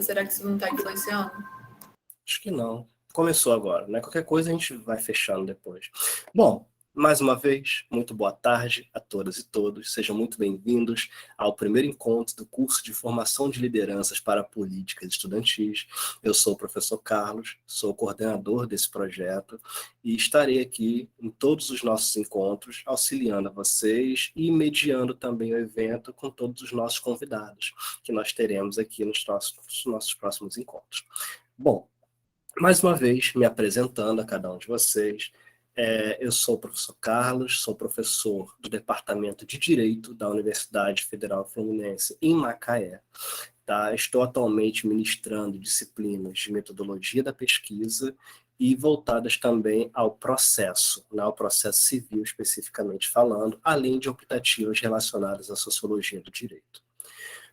Será que isso não está influenciando? Acho que não. Começou agora, né? Qualquer coisa a gente vai fechando depois. Bom, mais uma vez, muito boa tarde a todas e todos. Sejam muito bem-vindos ao primeiro encontro do curso de formação de lideranças para políticas estudantis. Eu sou o professor Carlos, sou o coordenador desse projeto e estarei aqui em todos os nossos encontros, auxiliando a vocês e mediando também o evento com todos os nossos convidados que nós teremos aqui nos nossos próximos encontros. Bom, mais uma vez, me apresentando a cada um de vocês, eu sou o professor Carlos, sou professor do Departamento de Direito da Universidade Federal Fluminense em Macaé. Tá? Estou atualmente ministrando disciplinas de metodologia da pesquisa e voltadas também ao processo, né, ao processo civil especificamente falando, além de optativas relacionadas à sociologia do direito.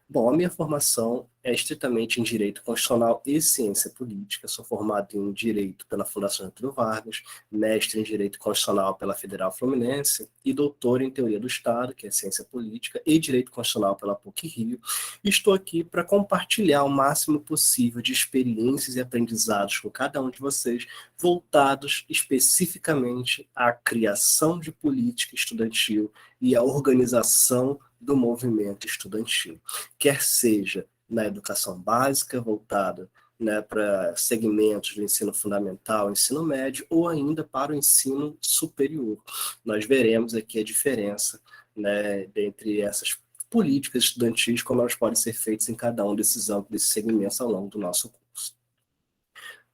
Bom, a minha formação é estritamente em Direito Constitucional e Ciência Política. Sou formado em Direito pela Fundação Getúlio Vargas, mestre em Direito Constitucional pela Federal Fluminense e doutor em Teoria do Estado, que é Ciência Política, e Direito Constitucional pela PUC-Rio. Estou aqui para compartilhar o máximo possível de experiências e aprendizados com cada um de vocês, voltados especificamente à criação de política estudantil e à organização do movimento estudantil, quer seja na educação básica, voltada, né, para segmentos do ensino fundamental, ensino médio, ou ainda para o ensino superior. Nós veremos aqui a diferença, né, entre essas políticas estudantis, como elas podem ser feitas em cada um desses segmentos ao longo do nosso curso.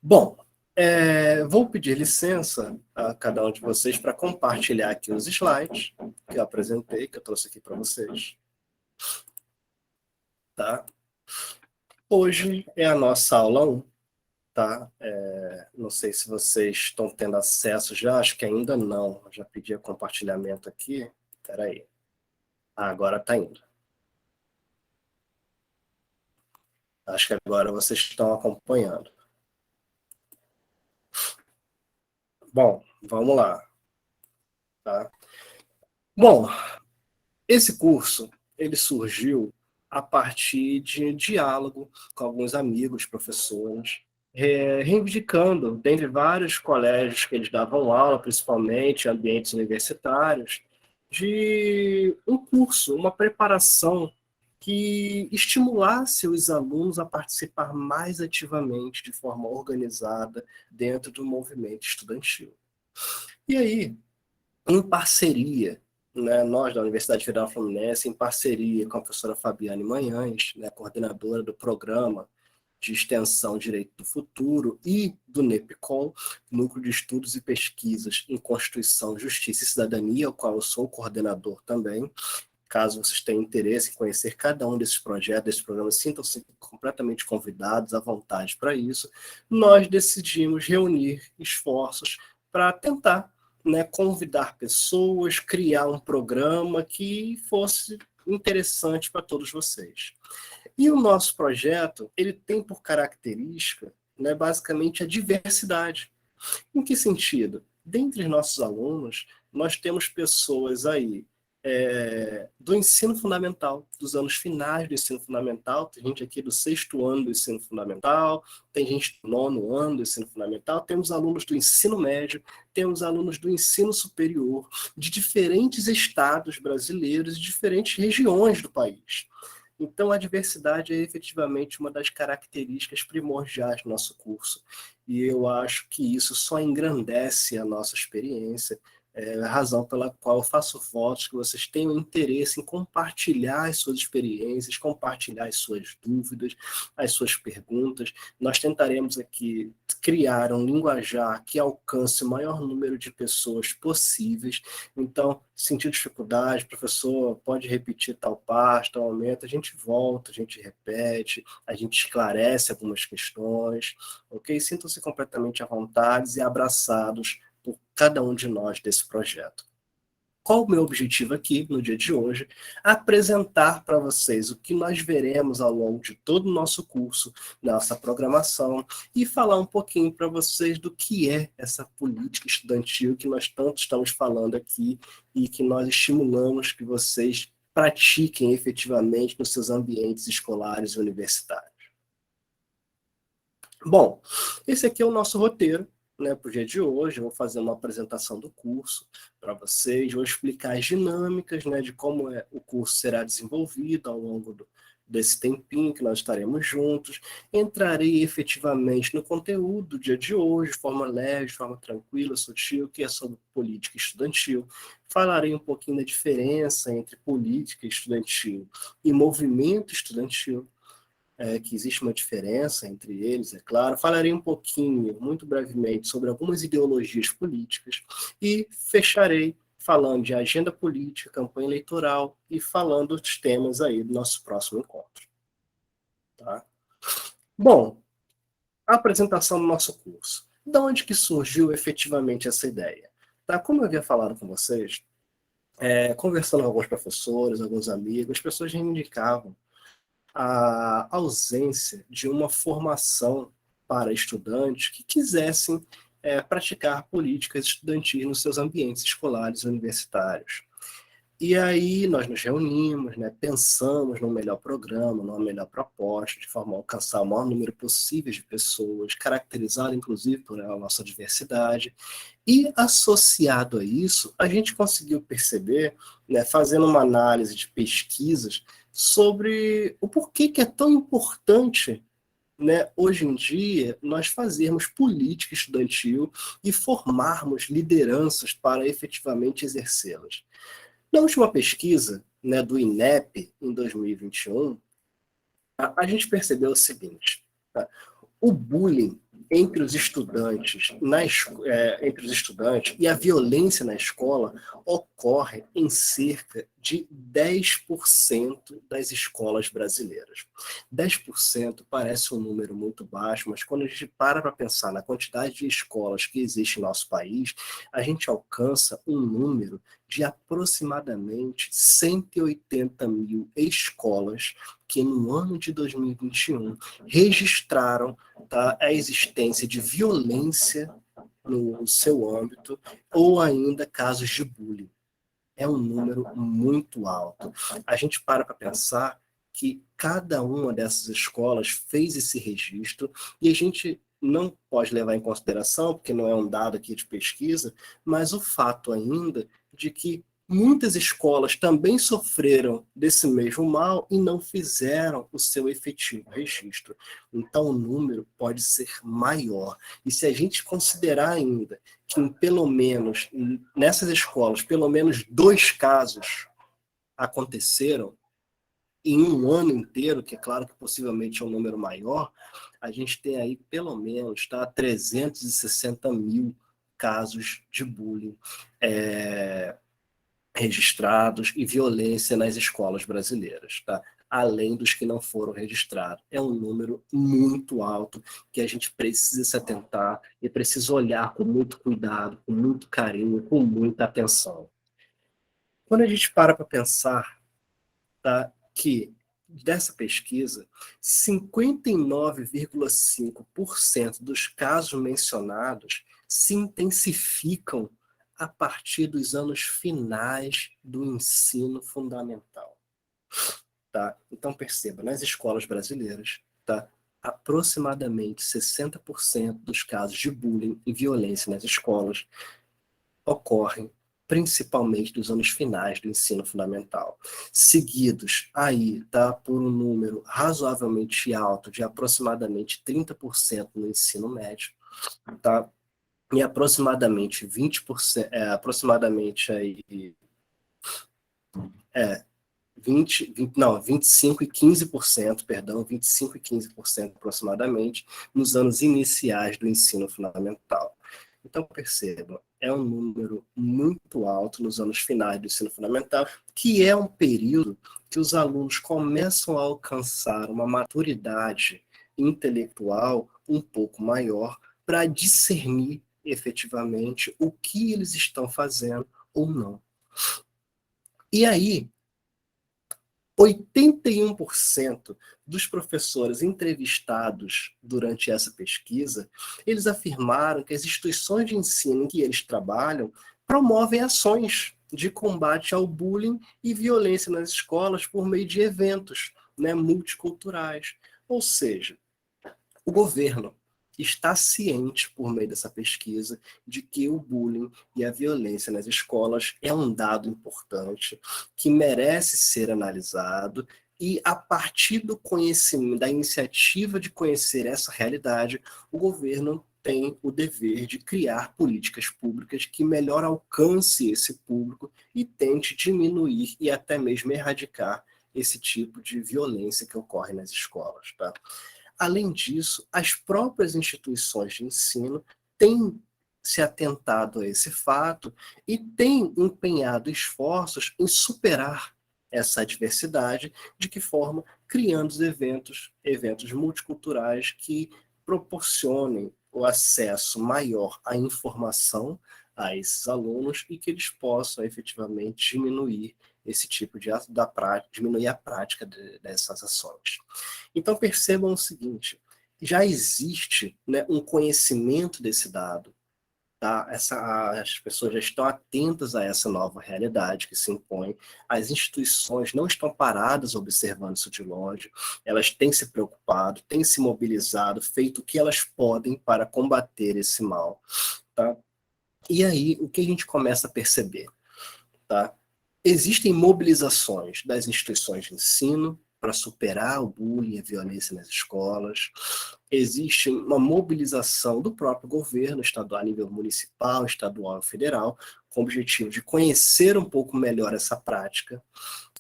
Bom, vou pedir licença a cada um de vocês para compartilhar aqui os slides que eu apresentei, que eu trouxe aqui para vocês. Tá? Hoje é a nossa aula 1, tá? Não sei se vocês estão tendo acesso já, acho que ainda não. Eu já pedi compartilhamento aqui. Espera aí. Agora está indo. Acho que agora vocês estão acompanhando. Bom, vamos lá. Tá? Bom, esse curso, ele surgiu a partir de diálogo com alguns amigos, professores, reivindicando, dentre vários colégios que eles davam aula, principalmente em ambientes universitários, de um curso, uma preparação que estimulasse os alunos a participar mais ativamente, de forma organizada, dentro do movimento estudantil. E aí, em parceria, né, nós da Universidade Federal Fluminense, em parceria com a professora Fabiane Manhães, né, coordenadora do programa de extensão Direito do Futuro e do NEPCOM, Núcleo de Estudos e Pesquisas em Constituição, Justiça e Cidadania, o qual eu sou coordenador também. Caso vocês tenham interesse em conhecer cada um desses projetos, desses programas, sintam-se completamente convidados, à vontade para isso. Nós decidimos reunir esforços para tentar, né, convidar pessoas, criar um programa que fosse interessante para todos vocês. E o nosso projeto, ele tem por característica, né, basicamente a diversidade. Em que sentido? Dentre os nossos alunos, nós temos pessoas aí do ensino fundamental, dos anos finais do ensino fundamental, tem gente aqui do 6º ano do ensino fundamental, tem gente do 9º ano do ensino fundamental, temos alunos do ensino médio, temos alunos do ensino superior, de diferentes estados brasileiros e diferentes regiões do país. Então, a diversidade é efetivamente uma das características primordiais do nosso curso. E eu acho que isso só engrandece a nossa experiência, a razão pela qual eu faço votos que vocês tenham interesse em compartilhar as suas experiências, compartilhar as suas dúvidas, as suas perguntas. Nós tentaremos aqui criar um linguajar que alcance o maior número de pessoas possíveis. Então, sentiu dificuldade, professor, pode repetir tal parte, tal momento, a gente volta, a gente repete, a gente esclarece algumas questões, ok? Sintam-se completamente à vontade e abraçados por cada um de nós desse projeto. Qual o meu objetivo aqui, no dia de hoje? Apresentar para vocês o que nós veremos ao longo de todo o nosso curso, nossa programação, e falar um pouquinho para vocês do que é essa política estudantil que nós tanto estamos falando aqui e que nós estimulamos que vocês pratiquem efetivamente nos seus ambientes escolares e universitários. Bom, esse aqui é o nosso roteiro, né, para o dia de hoje. Eu vou fazer uma apresentação do curso para vocês, vou explicar as dinâmicas, né, de como o curso será desenvolvido ao longo desse tempinho que nós estaremos juntos. Entrarei efetivamente no conteúdo do dia de hoje, de forma leve, de forma tranquila, sutil, que é sobre política estudantil. Falarei um pouquinho da diferença entre política estudantil e movimento estudantil, que existe uma diferença entre eles, é claro. Falarei um pouquinho, muito brevemente, sobre algumas ideologias políticas e fecharei falando de agenda política, campanha eleitoral e falando dos temas aí do nosso próximo encontro. Tá? Bom, a apresentação do nosso curso. De onde que surgiu efetivamente essa ideia? Tá? Como eu havia falado com vocês, conversando com alguns professores, alguns amigos, as pessoas reivindicavam a ausência de uma formação para estudantes que quisessem praticar políticas estudantis nos seus ambientes escolares e universitários. E aí nós nos reunimos, né, pensamos no melhor programa, numa melhor proposta, de forma a alcançar o maior número possível de pessoas, caracterizado inclusive por a nossa diversidade. E associado a isso, a gente conseguiu perceber, né, fazendo uma análise de pesquisas, sobre o porquê que é tão importante, né, hoje em dia, nós fazermos política estudantil e formarmos lideranças para efetivamente exercê-las. Na última pesquisa, né, do INEP, em 2021, a gente percebeu o seguinte: tá? O bullying entre os estudantes, entre os estudantes e a violência na escola ocorre em cerca de 10% das escolas brasileiras. 10% parece um número muito baixo, mas quando a gente para pensar na quantidade de escolas que existe em nosso país, a gente alcança um número de aproximadamente 180 mil escolas que no ano de 2021 registraram, tá, a existência de violência no seu âmbito ou ainda casos de bullying. É um número muito alto. A gente para pensar que cada uma dessas escolas fez esse registro e a gente não pode levar em consideração, porque não é um dado aqui de pesquisa, mas o fato ainda de que muitas escolas também sofreram desse mesmo mal e não fizeram o seu efetivo registro. Então o número pode ser maior. E se a gente considerar ainda que pelo menos nessas escolas, pelo menos 2 casos aconteceram em um ano inteiro, que é claro que possivelmente é um número maior, a gente tem aí pelo menos 360 mil casos de bullying registrados e violência nas escolas brasileiras, tá? Além dos que não foram registrados. É um número muito alto que a gente precisa se atentar e precisa olhar com muito cuidado, com muito carinho, com muita atenção. Quando a gente para pensar, tá, que dessa pesquisa, 59,5% dos casos mencionados se intensificam a partir dos anos finais do ensino fundamental. Tá? Então, perceba, nas escolas brasileiras, tá, aproximadamente 60% dos casos de bullying e violência nas escolas ocorrem principalmente dos anos finais do ensino fundamental, seguidos aí, tá, por um número razoavelmente alto de aproximadamente 30% no ensino médio, tá, e aproximadamente 20%, aproximadamente aí, 25 e 15%, perdão, 25 e 15% aproximadamente, nos anos iniciais do ensino fundamental. Então, percebam, é um número muito alto nos anos finais do ensino fundamental, que é um período que os alunos começam a alcançar uma maturidade intelectual um pouco maior para discernir efetivamente o que eles estão fazendo ou não. E aí, 81% dos professores entrevistados durante essa pesquisa, eles afirmaram que as instituições de ensino em que eles trabalham promovem ações de combate ao bullying e violência nas escolas por meio de eventos, né, multiculturais. Ou seja, o governo, está ciente, por meio dessa pesquisa, de que o bullying e a violência nas escolas é um dado importante, que merece ser analisado, e a partir do conhecimento, da iniciativa de conhecer essa realidade, o governo tem o dever de criar políticas públicas que melhor alcance esse público e tente diminuir e até mesmo erradicar esse tipo de violência que ocorre nas escolas, tá? Além disso, as próprias instituições de ensino têm se atentado a esse fato e têm empenhado esforços em superar essa adversidade. De que forma? Criando eventos multiculturais que proporcionem o acesso maior à informação a esses alunos e que eles possam efetivamente diminuir esse tipo diminuir a prática dessas ações. Então percebam o seguinte, já existe, né, um conhecimento desse dado, tá? As pessoas já estão atentas a essa nova realidade que se impõe, as instituições não estão paradas observando isso de longe, elas têm se preocupado, têm se mobilizado, feito o que elas podem para combater esse mal, tá? E aí, o que a gente começa a perceber? Tá? Existem mobilizações das instituições de ensino para superar o bullying e a violência nas escolas. Existe uma mobilização do próprio governo estadual, a nível municipal, estadual e federal, com o objetivo de conhecer um pouco melhor essa prática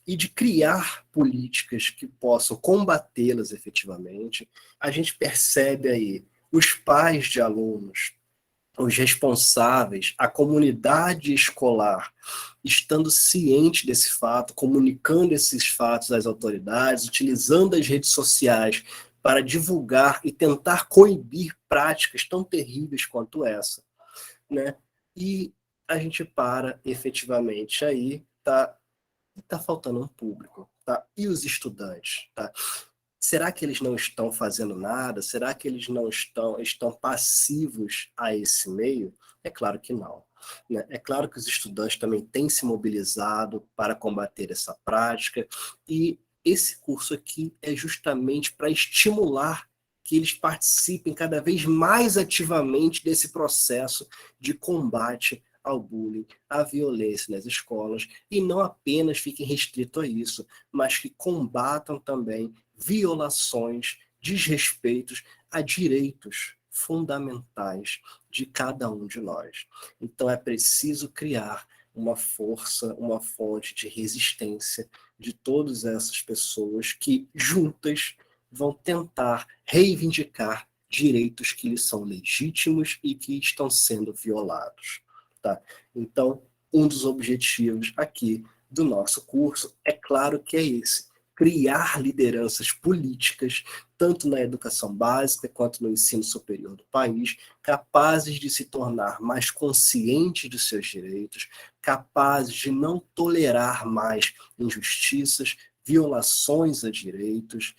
e de criar políticas que possam combatê-las efetivamente. A gente percebe aí os pais de alunos, os responsáveis, a comunidade escolar, estando ciente desse fato, comunicando esses fatos às autoridades, utilizando as redes sociais para divulgar e tentar coibir práticas tão terríveis quanto essa, né? E a gente para efetivamente aí, tá faltando um público, tá? E os estudantes, tá? Será que eles não estão fazendo nada? Será que eles não estão passivos a esse meio? É claro que não, né? É claro que os estudantes também têm se mobilizado para combater essa prática, e esse curso aqui é justamente para estimular que eles participem cada vez mais ativamente desse processo de combate ao bullying, à violência nas escolas, e não apenas fiquem restritos a isso, mas que combatam também violações, desrespeitos a direitos fundamentais de cada um de nós. Então é preciso criar uma força, uma fonte de resistência de todas essas pessoas que juntas vão tentar reivindicar direitos que lhes são legítimos e que estão sendo violados. Tá? Então, um dos objetivos aqui do nosso curso, é claro que é esse: criar lideranças políticas, tanto na educação básica quanto no ensino superior do país, capazes de se tornar mais conscientes de seus direitos, capazes de não tolerar mais injustiças, violações a direitos,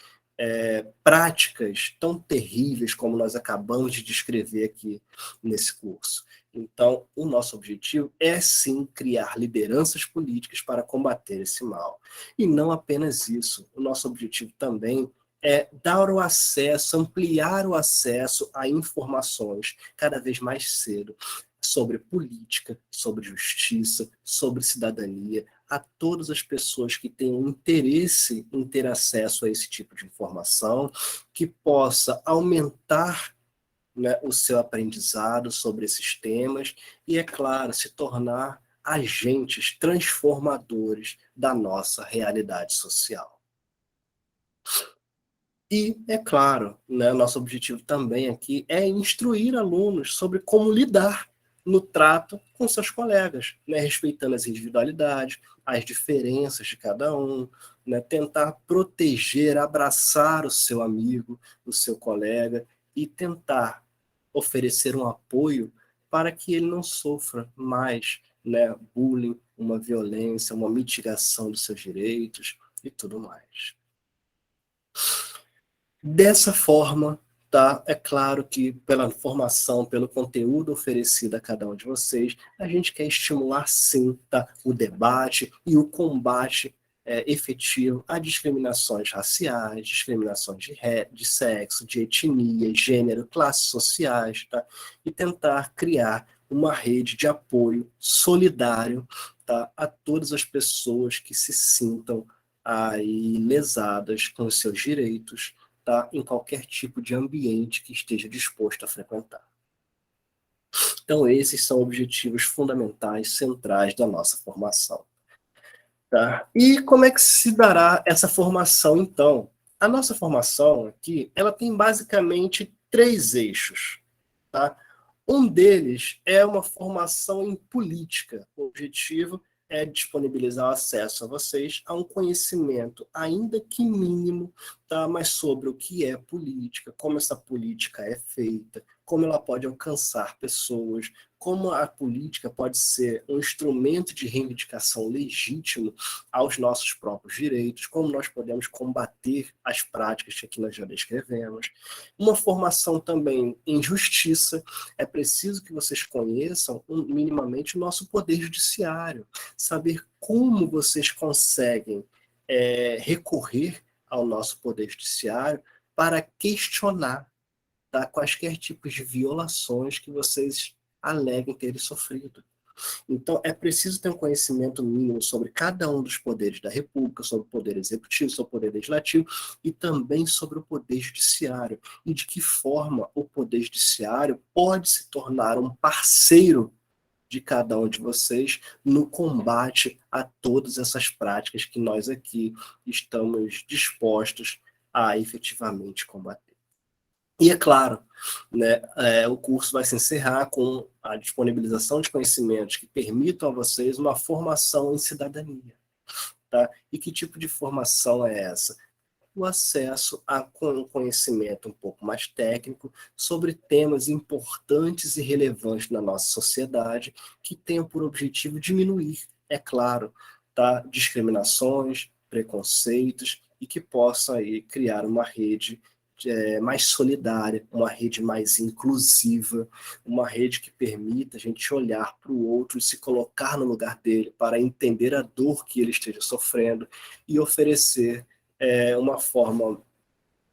práticas tão terríveis como nós acabamos de descrever aqui nesse curso. Então, o nosso objetivo é, sim, criar lideranças políticas para combater esse mal. E não apenas isso, o nosso objetivo também é dar o acesso, ampliar o acesso a informações cada vez mais cedo sobre política, sobre justiça, sobre cidadania, a todas as pessoas que tenham interesse em ter acesso a esse tipo de informação, que possa aumentar, né, o seu aprendizado sobre esses temas e, é claro, se tornar agentes transformadores da nossa realidade social. E, é claro, né, nosso objetivo também aqui é instruir alunos sobre como lidar no trato com seus colegas, né, respeitando as individualidades, as diferenças de cada um, né, tentar proteger, abraçar o seu amigo, o seu colega, e tentar oferecer um apoio para que ele não sofra mais, né, bullying, uma violência, uma mitigação dos seus direitos e tudo mais. Dessa forma, tá? É claro que pela formação, pelo conteúdo oferecido a cada um de vocês, a gente quer estimular sim, tá? O debate e o combate efetivo a discriminações raciais, discriminações de sexo, de etnia, gênero, classes sociais, tá? E tentar criar uma rede de apoio solidário, tá? A todas as pessoas que se sintam aí lesadas com os seus direitos, tá? Em qualquer tipo de ambiente que esteja disposto a frequentar. Então, esses são objetivos fundamentais, centrais da nossa formação. Tá? E como é que se dará essa formação, então? A nossa formação aqui, ela tem basicamente 3 eixos. Tá? Um deles é uma formação em política. O objetivo é disponibilizar o acesso a vocês a um conhecimento, ainda que mínimo, tá? Mas sobre o que é política, como essa política é feita, como ela pode alcançar pessoas, como a política pode ser um instrumento de reivindicação legítimo aos nossos próprios direitos, como nós podemos combater as práticas que aqui nós já descrevemos. Uma formação também em justiça. É preciso que vocês conheçam minimamente o nosso poder judiciário, saber como vocês conseguem recorrer ao nosso poder judiciário para questionar, tá, quaisquer tipos de violações que vocês aleguem terem sofrido. Então, é preciso ter um conhecimento mínimo sobre cada um dos poderes da República, sobre o poder executivo, sobre o poder legislativo e também sobre o poder judiciário. E de que forma o poder judiciário pode se tornar um parceiro de cada um de vocês no combate a todas essas práticas que nós aqui estamos dispostos a efetivamente combater. E é claro, né, o curso vai se encerrar com a disponibilização de conhecimentos que permitam a vocês uma formação em cidadania. Tá? E que tipo de formação é essa? O acesso a um conhecimento um pouco mais técnico sobre temas importantes e relevantes na nossa sociedade que tenham por objetivo diminuir, é claro, tá, discriminações, preconceitos e que possam aí criar uma rede mais solidária, uma rede mais inclusiva, uma rede que permita a gente olhar para o outro e se colocar no lugar dele para entender a dor que ele esteja sofrendo e oferecer uma forma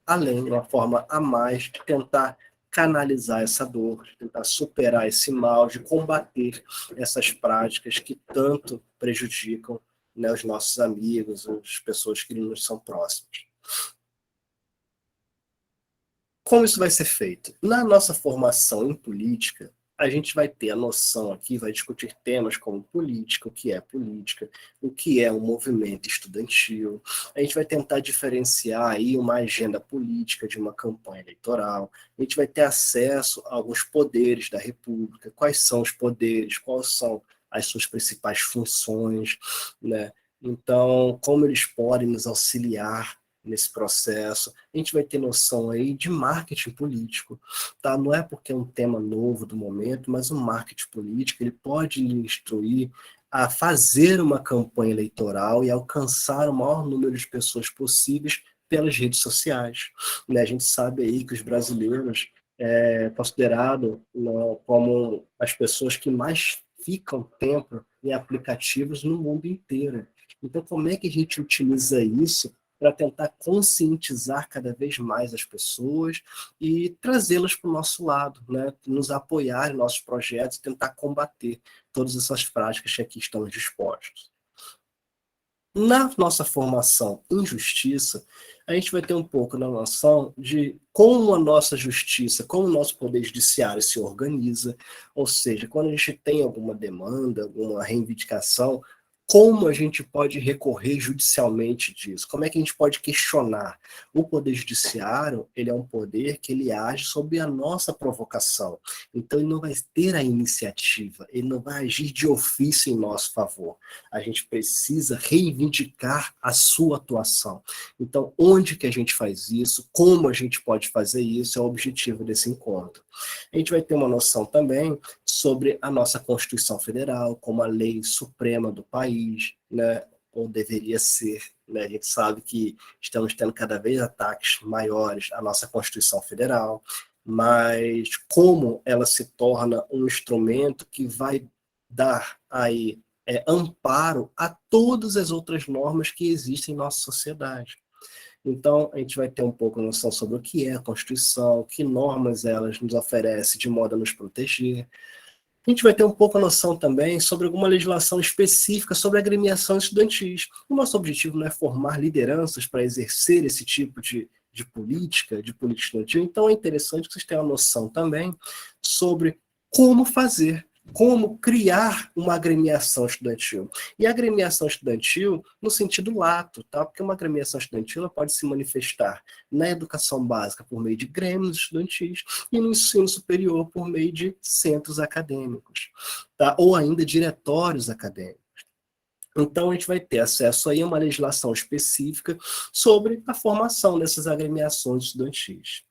além, uma forma a mais de tentar canalizar essa dor, de tentar superar esse mal, de combater essas práticas que tanto prejudicam, né, os nossos amigos, as pessoas que nos são próximas. Como isso vai ser feito? Na nossa formação em política, a gente vai ter a noção aqui, vai discutir temas como política, o que é um movimento estudantil. A gente vai tentar diferenciar aí uma agenda política de uma campanha eleitoral. A gente vai ter acesso a alguns poderes da República, quais são os poderes, quais são as suas principais funções, né? Então, como eles podem nos auxiliar nesse processo. A gente vai ter noção aí de marketing político, tá? Não é porque é um tema novo do momento, mas o marketing político ele pode lhe instruir a fazer uma campanha eleitoral e alcançar o maior número de pessoas possíveis pelas redes sociais, né? A gente sabe aí que os brasileiros considerados, né, como as pessoas que mais ficam tempo em aplicativos no mundo inteiro. Então, como é que a gente utiliza isso para tentar conscientizar cada vez mais as pessoas e trazê-las para o nosso lado, né? Nos apoiar em nossos projetos e tentar combater todas essas práticas que aqui estamos dispostos. Na nossa formação em justiça, a gente vai ter um pouco da noção de como a nossa justiça, como o nosso poder judiciário se organiza, ou seja, quando a gente tem alguma demanda, alguma reivindicação, como a gente pode recorrer judicialmente disso? Como é que a gente pode questionar? O poder judiciário, ele é um poder que ele age sob a nossa provocação. Então, ele não vai ter a iniciativa, ele não vai agir de ofício em nosso favor. A gente precisa reivindicar a sua atuação. Então, onde que a gente faz isso? Como a gente pode fazer isso? É o objetivo desse encontro. A gente vai ter uma noção também sobre a nossa Constituição Federal, como a lei suprema do país, né? Ou deveria ser. Né? A gente sabe que estamos tendo cada vez ataques maiores à nossa Constituição Federal, mas como ela se torna um instrumento que vai dar aí amparo a todas as outras normas que existem em nossa sociedade. Então, a gente vai ter um pouco noção sobre o que é a Constituição, que normas elas nos oferecem de modo a nos proteger. A gente vai ter um pouco a noção também sobre alguma legislação específica sobre agremiações estudantis. O nosso objetivo não é formar lideranças para exercer esse tipo de política estudantil, então é interessante que vocês tenham uma noção também sobre como fazer, como criar uma agremiação estudantil. E a agremiação estudantil no sentido lato, tá? Porque uma agremiação estudantil ela pode se manifestar na educação básica por meio de grêmios estudantis e no ensino superior por meio de centros acadêmicos, tá? Ou ainda diretórios acadêmicos. Então, a gente vai ter acesso aí a uma legislação específica sobre a formação dessas agremiações estudantis.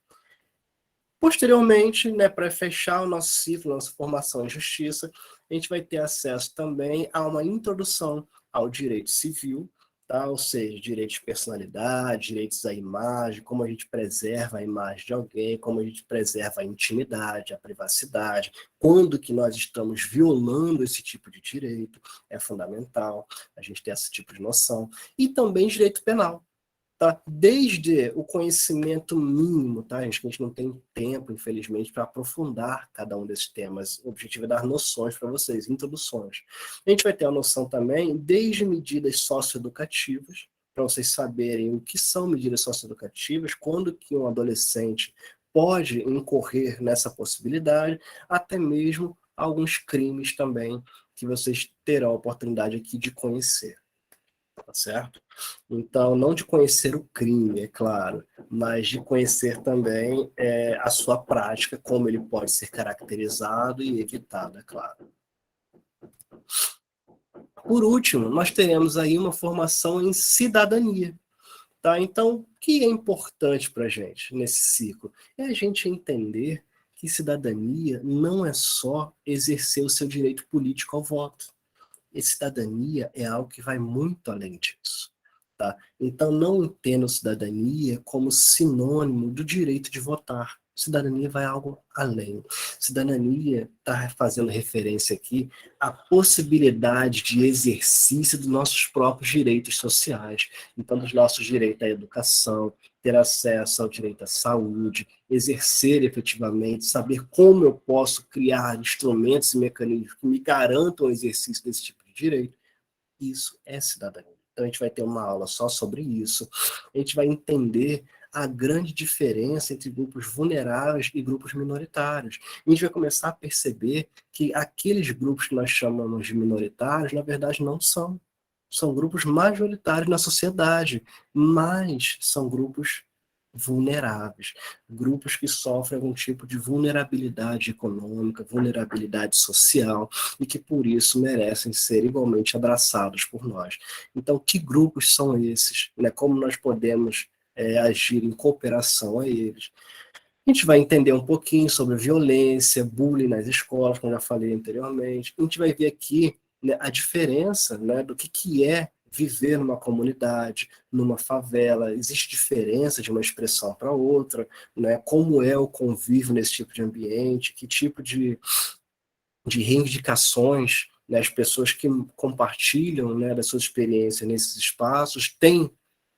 Posteriormente, né, para fechar o nosso ciclo, nossa formação em justiça, a gente vai ter acesso também a uma introdução ao direito civil, tá? Ou seja, direitos de personalidade, direitos à imagem, como a gente preserva a imagem de alguém, como a gente preserva a intimidade, a privacidade, quando que nós estamos violando esse tipo de direito, é fundamental a gente ter esse tipo de noção. E também direito penal. Tá? Desde o conhecimento mínimo, tá, gente? Que a gente não tem tempo, infelizmente, para aprofundar cada um desses temas. O objetivo é dar noções para vocês, introduções. A gente vai ter a noção também desde medidas socioeducativas, para vocês saberem o que são medidas socioeducativas, quando que um adolescente pode incorrer nessa possibilidade, até mesmo alguns crimes também que vocês terão a oportunidade aqui de conhecer. Tá certo? Então, não de conhecer o crime, é claro, mas de conhecer também a sua prática, como ele pode ser caracterizado e evitado, é claro. Por último, nós teremos aí uma formação em cidadania. Tá? Então, o que é importante para a gente nesse ciclo? É a gente entender que cidadania não é só exercer o seu direito político ao voto. E cidadania é algo que vai muito além disso. Tá? Então, não entendo cidadania como sinônimo do direito de votar. Cidadania vai algo além. Cidadania está fazendo referência aqui à possibilidade de exercício dos nossos próprios direitos sociais. Então, dos nossos direitos à educação, ter acesso ao direito à saúde, exercer efetivamente, saber como eu posso criar instrumentos e mecanismos que me garantam o exercício desse tipo de direito. Isso é cidadania. Então, a gente vai ter uma aula só sobre isso. A gente vai entender a grande diferença entre grupos vulneráveis e grupos minoritários. A gente vai começar a perceber que aqueles grupos que nós chamamos de minoritários, na verdade, não são. São grupos majoritários na sociedade, mas são grupos vulneráveis, grupos que sofrem algum tipo de vulnerabilidade econômica, vulnerabilidade social, e que por isso merecem ser igualmente abraçados por nós. Então, que grupos são esses? Né? Como nós podemos agir em cooperação a eles? A gente vai entender um pouquinho sobre violência, bullying nas escolas, como eu já falei anteriormente. A gente vai ver aqui, né, a diferença, né, do que é viver numa comunidade, numa favela. Existe diferença de uma expressão para outra, né? Como é o convívio nesse tipo de ambiente, que tipo de reivindicações, né, as pessoas que compartilham, né, das suas experiências nesses espaços têm,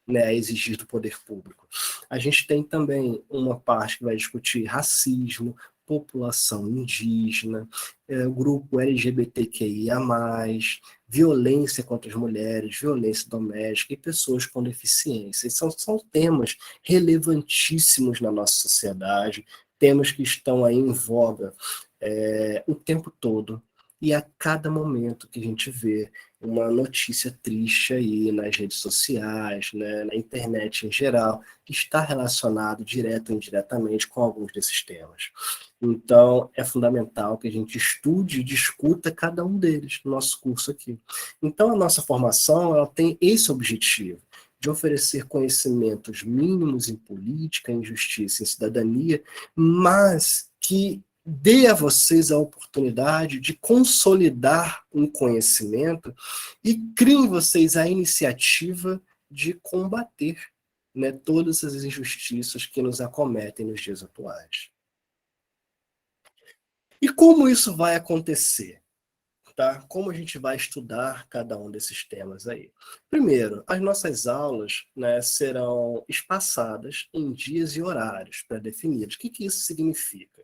né, a exigir do poder público. A gente tem também uma parte que vai discutir racismo, população indígena, o grupo LGBTQIA+, violência contra as mulheres, violência doméstica e pessoas com deficiência. São temas relevantíssimos na nossa sociedade, temas que estão aí em voga o tempo todo. E a cada momento que a gente vê uma notícia triste aí nas redes sociais, né, na internet em geral, que está relacionado direto ou indiretamente com alguns desses temas. Então, é fundamental que a gente estude e discuta cada um deles no nosso curso aqui. Então, a nossa formação ela tem esse objetivo, de oferecer conhecimentos mínimos em política, em justiça, em cidadania, mas que dê a vocês a oportunidade de consolidar um conhecimento e criem vocês a iniciativa de combater, né, todas as injustiças que nos acometem nos dias atuais. E como isso vai acontecer? tá? Como a gente vai estudar cada um desses temas aí? Primeiro, as nossas aulas, né, serão espaçadas em dias e horários pré-definidos. O que que isso significa?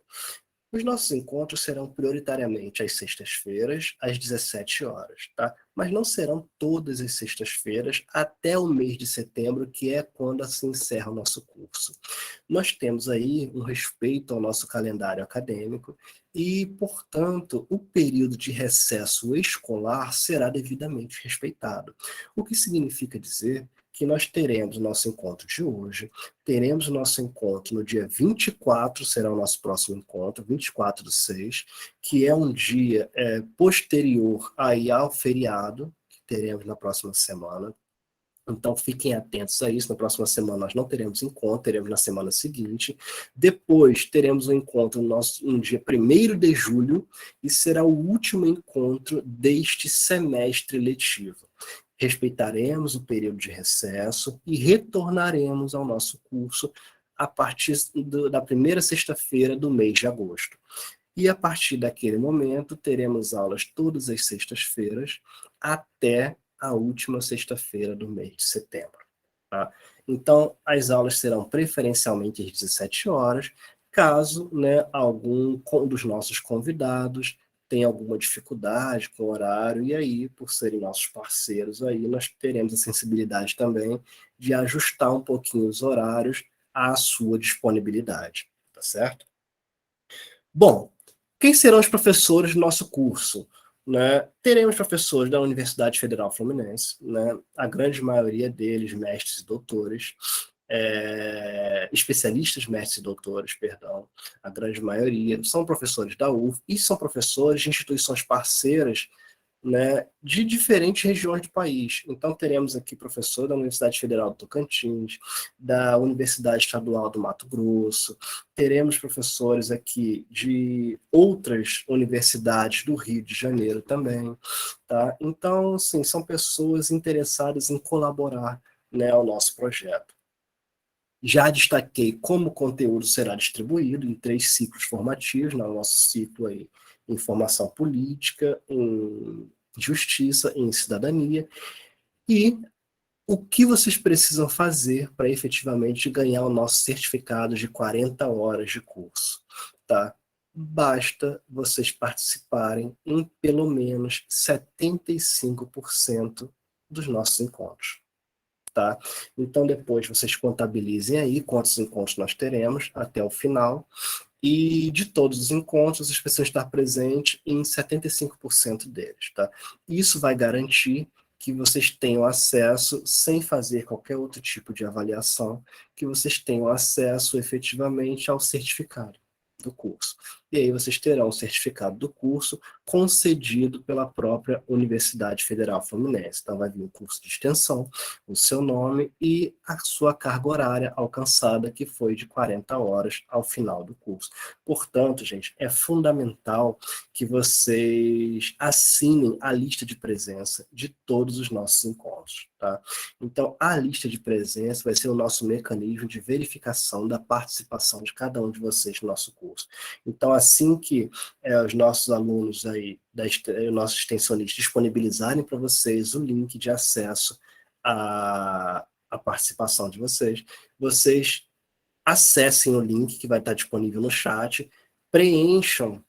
Os nossos encontros serão prioritariamente às sextas-feiras, às 17 horas, tá? Mas não serão todas as sextas-feiras até o mês de setembro, que é quando se encerra o nosso curso. Nós temos aí um respeito ao nosso calendário acadêmico e, portanto, o período de recesso escolar será devidamente respeitado. O que significa dizer que nós teremos o nosso encontro de hoje, teremos o nosso encontro no dia 24, será o nosso próximo encontro, 24/6, que é um dia posterior aí ao feriado, que teremos na próxima semana. Então, fiquem atentos a isso. Na próxima semana nós não teremos encontro, teremos na semana seguinte. Depois, teremos um encontro no dia 1º de julho, e será o último encontro deste semestre letivo. Respeitaremos o período de recesso e retornaremos ao nosso curso a partir da primeira sexta-feira do mês de agosto. E a partir daquele momento, teremos aulas todas as sextas-feiras até a última sexta-feira do mês de setembro. Tá? Então, as aulas serão preferencialmente às 17 horas, caso, né, algum dos nossos convidados tenha alguma dificuldade com o horário, e aí, por serem nossos parceiros, aí nós teremos a sensibilidade também de ajustar um pouquinho os horários à sua disponibilidade, tá certo? Bom, quem serão os professores do nosso curso? Né? Teremos professores da Universidade Federal Fluminense, né? A grande maioria deles mestres e doutores, especialistas, mestres e doutores, perdão, a grande maioria são professores da UF e são professores de instituições parceiras, né, de diferentes regiões do país. Então, teremos aqui professor da Universidade Federal do Tocantins, da Universidade Estadual do Mato Grosso, teremos professores aqui de outras universidades do Rio de Janeiro também, tá? Então, assim, são pessoas interessadas em colaborar, né, ao nosso projeto. Já destaquei como o conteúdo será distribuído em 3 ciclos formativos, no nosso ciclo aí, em formação política, em justiça e em cidadania, e o que vocês precisam fazer para efetivamente ganhar o nosso certificado de 40 horas de curso, tá? Basta vocês participarem em pelo menos 75% dos nossos encontros. Tá? Então, depois vocês contabilizem aí quantos encontros nós teremos até o final, e de todos os encontros, vocês precisam estar presentes em 75% deles. Tá? Isso vai garantir que vocês tenham acesso, sem fazer qualquer outro tipo de avaliação, que vocês tenham acesso efetivamente ao certificado do curso. E aí vocês terão o certificado do curso concedido pela própria Universidade Federal Fluminense. Então vai vir o curso de extensão, o seu nome e a sua carga horária alcançada, que foi de 40 horas ao final do curso. Portanto, gente, é fundamental que vocês assinem a lista de presença de todos os nossos encontros, tá? Então, a lista de presença vai ser o nosso mecanismo de verificação da participação de cada um de vocês no nosso curso. Então, assim que os nossos alunos aí, nossos extensionistas disponibilizarem para vocês o link de acesso à participação de vocês, vocês acessem o link que vai estar disponível no chat, preencham,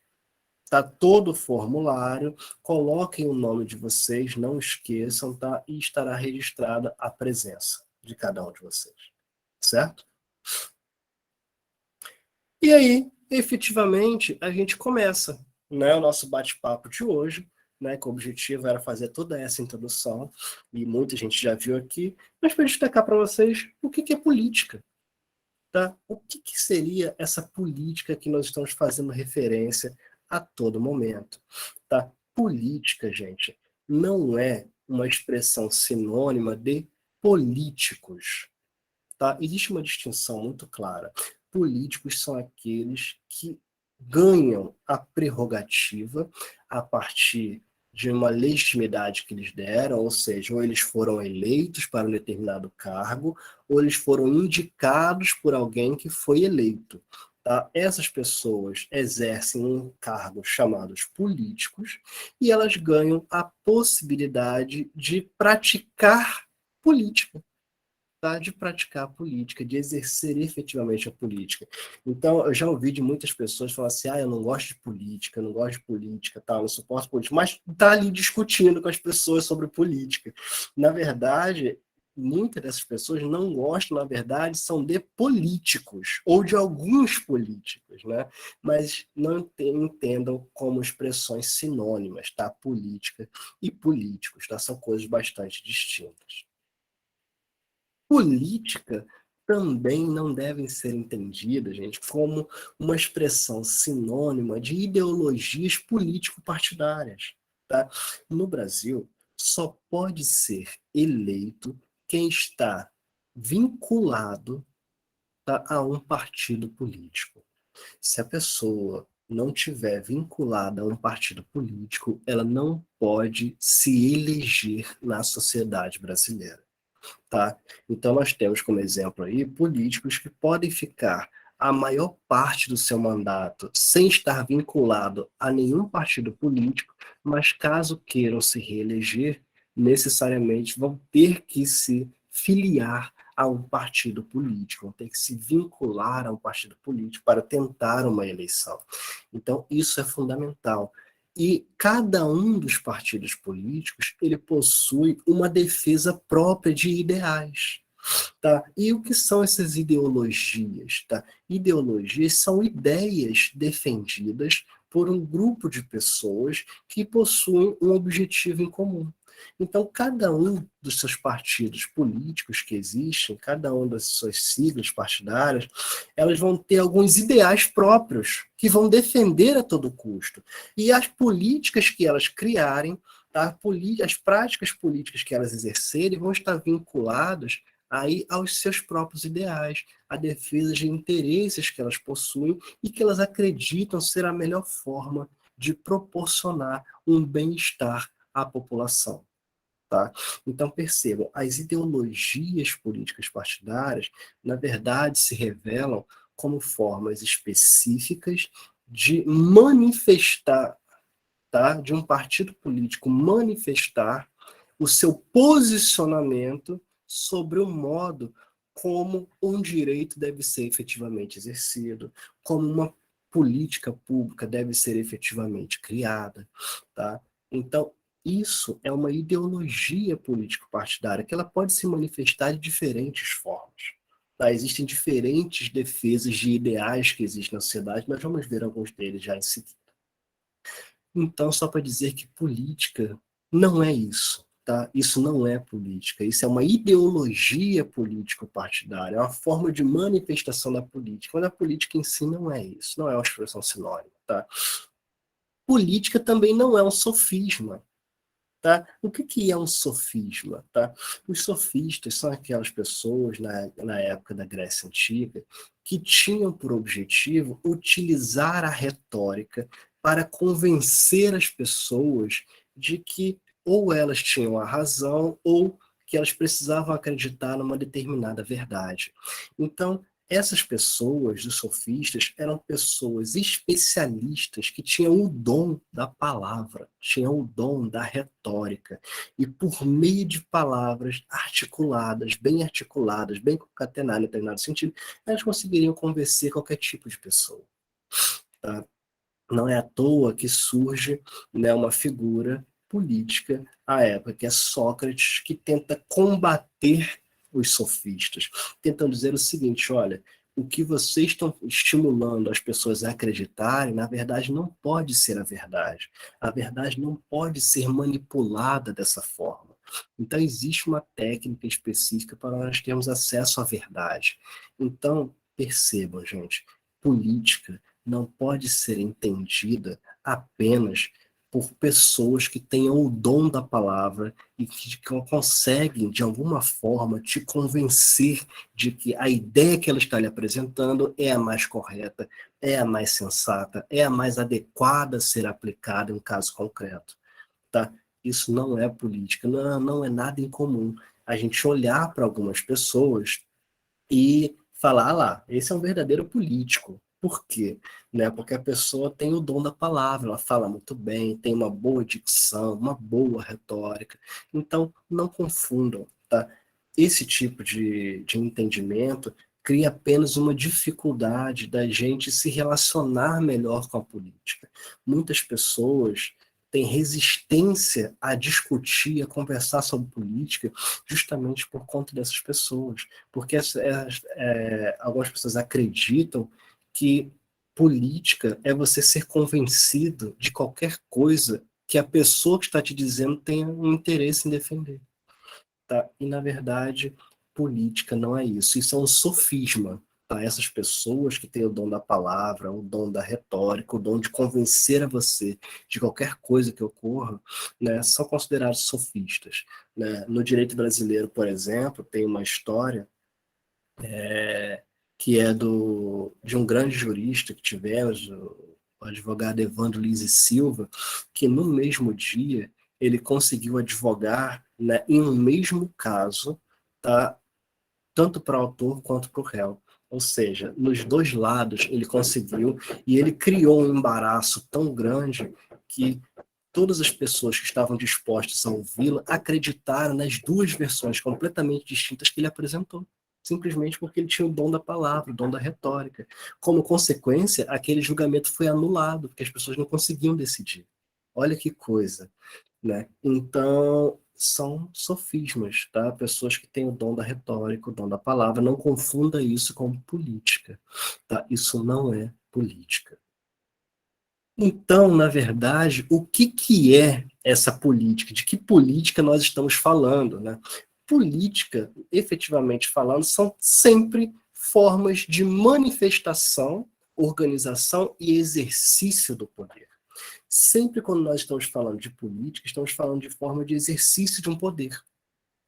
tá, todo o formulário, coloquem o nome de vocês, não esqueçam, tá? E estará registrada a presença de cada um de vocês, certo? E aí, efetivamente, a gente começa, né, o nosso bate-papo de hoje, né, que o objetivo era fazer toda essa introdução, e muita gente já viu aqui, mas para destacar para vocês o que é política. Tá? O que seria essa política que nós estamos fazendo referência a todo momento? Tá? Política, gente, não é uma expressão sinônima de políticos. Tá? Existe uma distinção muito clara. Políticos são aqueles que ganham a prerrogativa a partir de uma legitimidade que eles deram, ou seja, ou eles foram eleitos para um determinado cargo, ou eles foram indicados por alguém que foi eleito. tá? Essas pessoas exercem um cargo chamados políticos e elas ganham a possibilidade de praticar política, tá? De praticar política, de exercer efetivamente a política. Então, eu já ouvi de muitas pessoas falar assim, eu não gosto de política, eu não gosto de política, tal, não suporto política, mas tá ali discutindo com as pessoas sobre política. Na verdade, muitas dessas pessoas não gostam, na verdade, são de políticos, ou de alguns políticos, né? Mas não entendam como expressões sinônimas, tá? Política e políticos, tá? São coisas bastante distintas. Política também não devem ser entendidas, gente, como uma expressão sinônima de ideologias político-partidárias, tá? No Brasil, só pode ser eleito quem está vinculado, tá, a um partido político. Se a pessoa não tiver vinculada a um partido político, ela não pode se eleger na sociedade brasileira. Tá? Então, nós temos como exemplo aí políticos que podem ficar a maior parte do seu mandato sem estar vinculado a nenhum partido político, mas caso queiram se reeleger, necessariamente vão ter que se filiar a um partido político, vão ter que se vincular a um partido político para tentar uma eleição. Então, isso é fundamental. E cada um dos partidos políticos, ele possui uma defesa própria de ideais, tá? E o que são essas ideologias, tá? Ideologias são ideias defendidas por um grupo de pessoas que possuem um objetivo em comum. Então, cada um dos seus partidos políticos que existem, cada uma das suas siglas partidárias, elas vão ter alguns ideais próprios que vão defender a todo custo. E as políticas que elas criarem, tá? As práticas políticas que elas exercerem vão estar vinculadas aí aos seus próprios ideais, à defesa de interesses que elas possuem e que elas acreditam ser a melhor forma de proporcionar um bem-estar à população. Tá? Então, percebam, as ideologias políticas partidárias, na verdade, se revelam como formas específicas de manifestar, tá? De um partido político manifestar o seu posicionamento sobre o modo como um direito deve ser efetivamente exercido, como uma política pública deve ser efetivamente criada, tá? Então, isso é uma ideologia político-partidária que ela pode se manifestar de diferentes formas. Tá? Existem diferentes defesas de ideais que existem na sociedade, nós vamos ver alguns deles já em seguida. Então, só para dizer que política não é isso, tá? Isso não é política, isso é uma ideologia político-partidária, é uma forma de manifestação da política, mas a política em si não é isso, não é uma expressão sinônima, tá? Política também não é um sofisma, tá? O que é um sofisma, tá? Os sofistas são aquelas pessoas na época da Grécia Antiga que tinham por objetivo utilizar a retórica para convencer as pessoas de que ou elas tinham a razão ou que elas precisavam acreditar numa determinada verdade. Então, essas pessoas, os sofistas, eram pessoas especialistas que tinham o dom da palavra, tinham o dom da retórica. E por meio de palavras articuladas, bem concatenadas em determinado sentido, elas conseguiriam convencer qualquer tipo de pessoa. Tá? Não é à toa que surge, né, uma figura política à época, que é Sócrates, que tenta combater os sofistas, tentando dizer o seguinte: olha, o que vocês estão estimulando as pessoas a acreditarem, na verdade, não pode ser a verdade. A verdade não pode ser manipulada dessa forma. Então, existe uma técnica específica para nós termos acesso à verdade. Então, percebam, gente, política não pode ser entendida apenas por pessoas que tenham o dom da palavra e que conseguem, de alguma forma, te convencer de que a ideia que ela está lhe apresentando é a mais correta, é a mais sensata, é a mais adequada a ser aplicada em um caso concreto. Tá? Isso não é política, não é nada incomum. A gente olhar para algumas pessoas e falar, lá, esse é um verdadeiro político. Por quê? Né? Porque a pessoa tem o dom da palavra, ela fala muito bem, tem uma boa dicção, uma boa retórica. Então, não confundam, tá? Esse tipo de entendimento cria apenas uma dificuldade da gente se relacionar melhor com a política. Muitas pessoas têm resistência a discutir, a conversar sobre política, justamente por conta dessas pessoas. Porque algumas pessoas acreditam que política é você ser convencido de qualquer coisa que a pessoa que está te dizendo tenha um interesse em defender. Tá? E, na verdade, política não é isso. Isso é um sofisma. Tá? Essas pessoas que têm o dom da palavra, o dom da retórica, o dom de convencer a você de qualquer coisa que ocorra, né, são considerados sofistas. Né? No direito brasileiro, por exemplo, tem uma história que é de um grande jurista que tivemos, o advogado Evandro Lins e Silva, que no mesmo dia ele conseguiu advogar, né, em um mesmo caso, tá, tanto para o autor quanto para o réu. Ou seja, nos dois lados ele conseguiu, e ele criou um embaraço tão grande que todas as pessoas que estavam dispostas a ouvi-lo acreditaram nas duas versões completamente distintas que ele apresentou, simplesmente porque ele tinha o dom da palavra, o dom da retórica. Como consequência, aquele julgamento foi anulado, porque as pessoas não conseguiam decidir. Olha que coisa, né? Então, são sofismas, tá? Pessoas que têm o dom da retórica, o dom da palavra, não confunda isso com política, tá? Isso não é política. Então, na verdade, o que que é essa política? De que política nós estamos falando, né? Política, efetivamente falando, são sempre formas de manifestação, organização e exercício do poder. Sempre quando nós estamos falando de política, estamos falando de forma de exercício de um poder.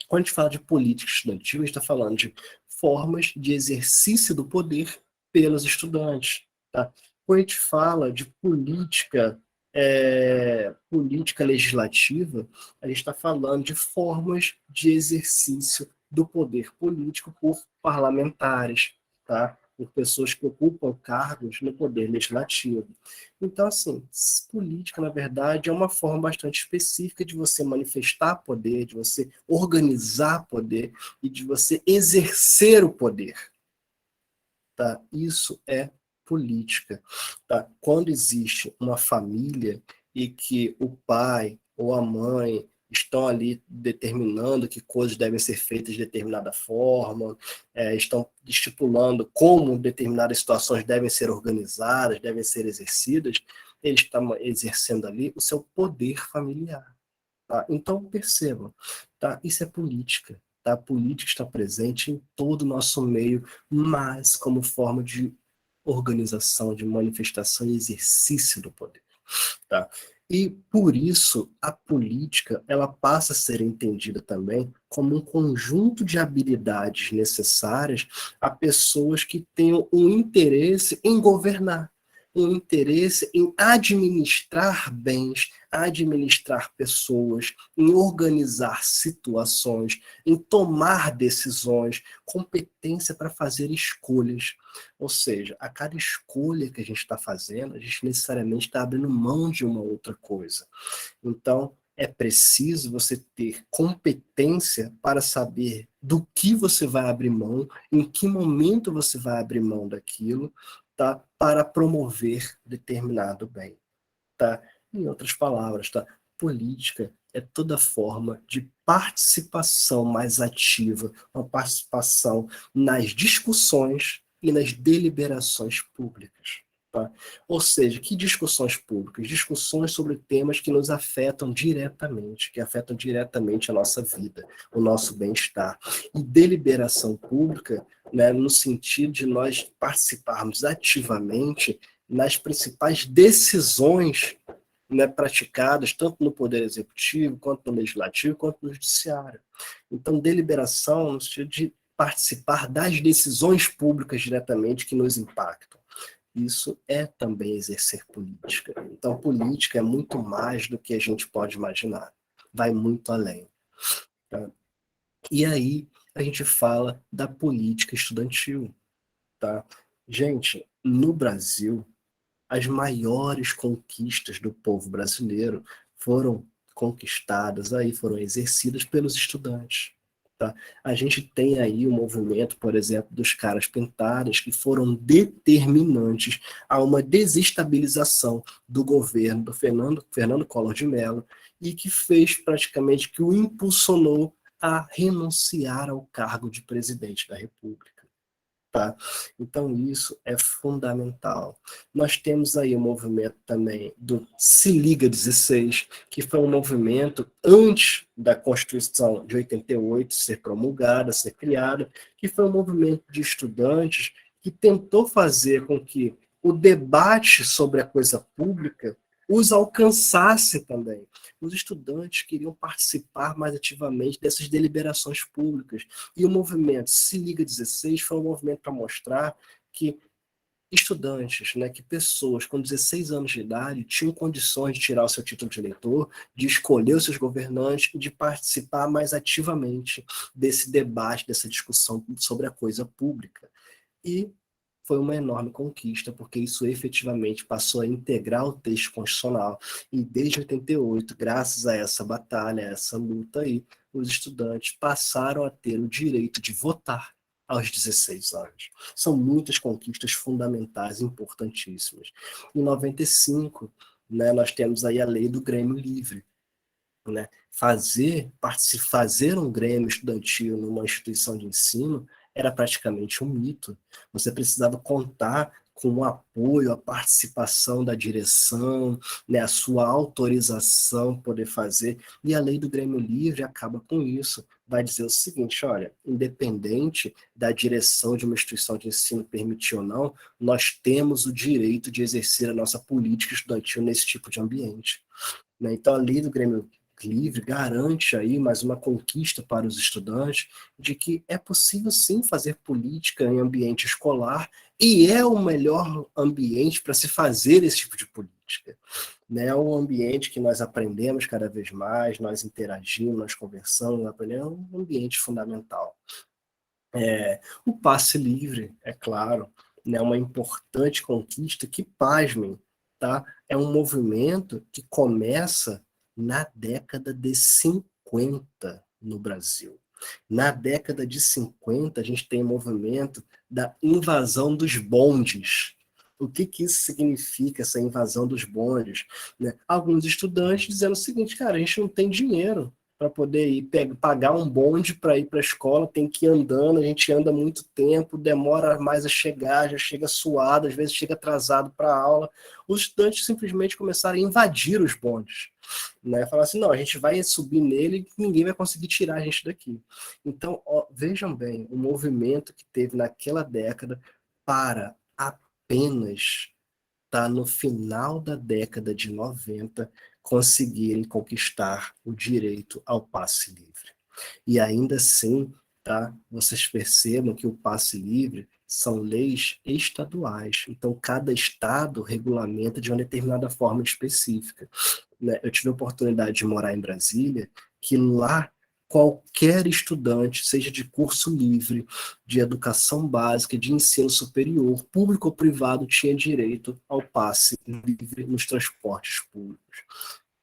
Quando a gente fala de política estudantil, a gente está falando de formas de exercício do poder pelos estudantes. Tá? Quando a gente fala de política legislativa, a gente está falando de formas de exercício do poder político por parlamentares, tá? Por pessoas que ocupam cargos no poder legislativo. Então, assim, política, na verdade, é uma forma bastante específica de você manifestar poder, de você organizar poder e de você exercer o poder. Tá? Isso é política. Tá? Quando existe uma família e que o pai ou a mãe estão ali determinando que coisas devem ser feitas de determinada forma, estão estipulando como determinadas situações devem ser organizadas, devem ser exercidas, eles estão exercendo ali o seu poder familiar. Tá? Então, percebam, tá? Isso é política. Tá? A política está presente em todo o nosso meio, mas como forma de organização, de manifestação e exercício do poder. Tá? E, por isso, a política ela passa a ser entendida também como um conjunto de habilidades necessárias a pessoas que tenham um interesse em governar, um interesse em administrar bens, administrar pessoas, em organizar situações, em tomar decisões, competência para fazer escolhas. Ou seja, a cada escolha que a gente está fazendo, a gente necessariamente está abrindo mão de uma outra coisa. Então, é preciso você ter competência para saber do que você vai abrir mão, em que momento você vai abrir mão daquilo, tá? Para promover determinado bem. Tá? Em outras palavras, tá? Política é toda forma de participação mais ativa, uma participação nas discussões e nas deliberações públicas. Tá? Ou seja, que discussões públicas? Discussões sobre temas que nos afetam diretamente, que afetam diretamente a nossa vida, o nosso bem-estar. E deliberação pública, né, no sentido de nós participarmos ativamente nas principais decisões, né, praticadas tanto no Poder Executivo, quanto no Legislativo, quanto no Judiciário. Então, deliberação no sentido de participar das decisões públicas diretamente que nos impactam. Isso é também exercer política. Então, política é muito mais do que a gente pode imaginar. Vai muito além. Tá? E aí, a gente fala da política estudantil. Tá? Gente, no Brasil, as maiores conquistas do povo brasileiro foram conquistadas aí, foram exercidas pelos estudantes. Tá? A gente tem aí o movimento, por exemplo, dos caras pintadas, que foram determinantes a uma desestabilização do governo do Fernando Collor de Mello e que fez praticamente que o impulsionou a renunciar ao cargo de presidente da República. Tá? Então, isso é fundamental. Nós temos aí o movimento também do Se Liga 16, que foi um movimento antes da Constituição de 88 ser promulgada, ser criada, que foi um movimento de estudantes que tentou fazer com que o debate sobre a coisa pública os alcançasse também. Os estudantes queriam participar mais ativamente dessas deliberações públicas. E o movimento Se Liga 16 foi um movimento para mostrar que estudantes, né, que pessoas com 16 anos de idade tinham condições de tirar o seu título de eleitor, de escolher os seus governantes e de participar mais ativamente desse debate, dessa discussão sobre a coisa pública. E foi uma enorme conquista, porque isso efetivamente passou a integrar o texto constitucional. E desde 88, graças a essa batalha, a essa luta aí, os estudantes passaram a ter o direito de votar aos 16 anos. São muitas conquistas fundamentais, importantíssimas. Em 95, né, nós temos aí a lei do Grêmio Livre, né? Fazer um grêmio estudantil numa instituição de ensino era praticamente um mito. Você precisava contar com o apoio, a participação da direção, né, a sua autorização poder fazer. E a lei do Grêmio Livre acaba com isso. Vai dizer o seguinte, olha, independente da direção de uma instituição de ensino permitir ou não, nós temos o direito de exercer a nossa política estudantil nesse tipo de ambiente. Né? Então, a lei do Grêmio Livre garante aí mais uma conquista para os estudantes de que é possível sim fazer política em ambiente escolar e é o melhor ambiente para se fazer esse tipo de política. Né? É um ambiente que nós aprendemos cada vez mais, nós interagimos, nós conversamos, aprendemos, é um ambiente fundamental. O passe livre, é claro, né, uma importante conquista que, pasmem, tá? É um movimento que começa na década de 50 no Brasil. Na década de 50, a gente tem o movimento da invasão dos bondes. O que que isso significa, essa invasão dos bondes? Né? Alguns estudantes dizendo o seguinte, cara, a gente não tem dinheiro para poder ir pagar um bonde para ir para a escola, tem que ir andando, a gente anda muito tempo, demora mais a chegar, já chega suado, às vezes chega atrasado para a aula. Os estudantes simplesmente começaram a invadir os bondes. Né? Falar assim, não, a gente vai subir nele e ninguém vai conseguir tirar a gente daqui. Então, ó, vejam bem, o movimento que teve naquela década para apenas no final da década de 90 conseguirem conquistar o direito ao passe livre. E ainda assim, tá, vocês percebam que o passe livre são leis estaduais. Então, cada estado regulamenta de uma determinada forma específica. Né? Eu tive a oportunidade de morar em Brasília, que lá qualquer estudante, seja de curso livre, de educação básica, de ensino superior, público ou privado, tinha direito ao passe livre nos transportes públicos.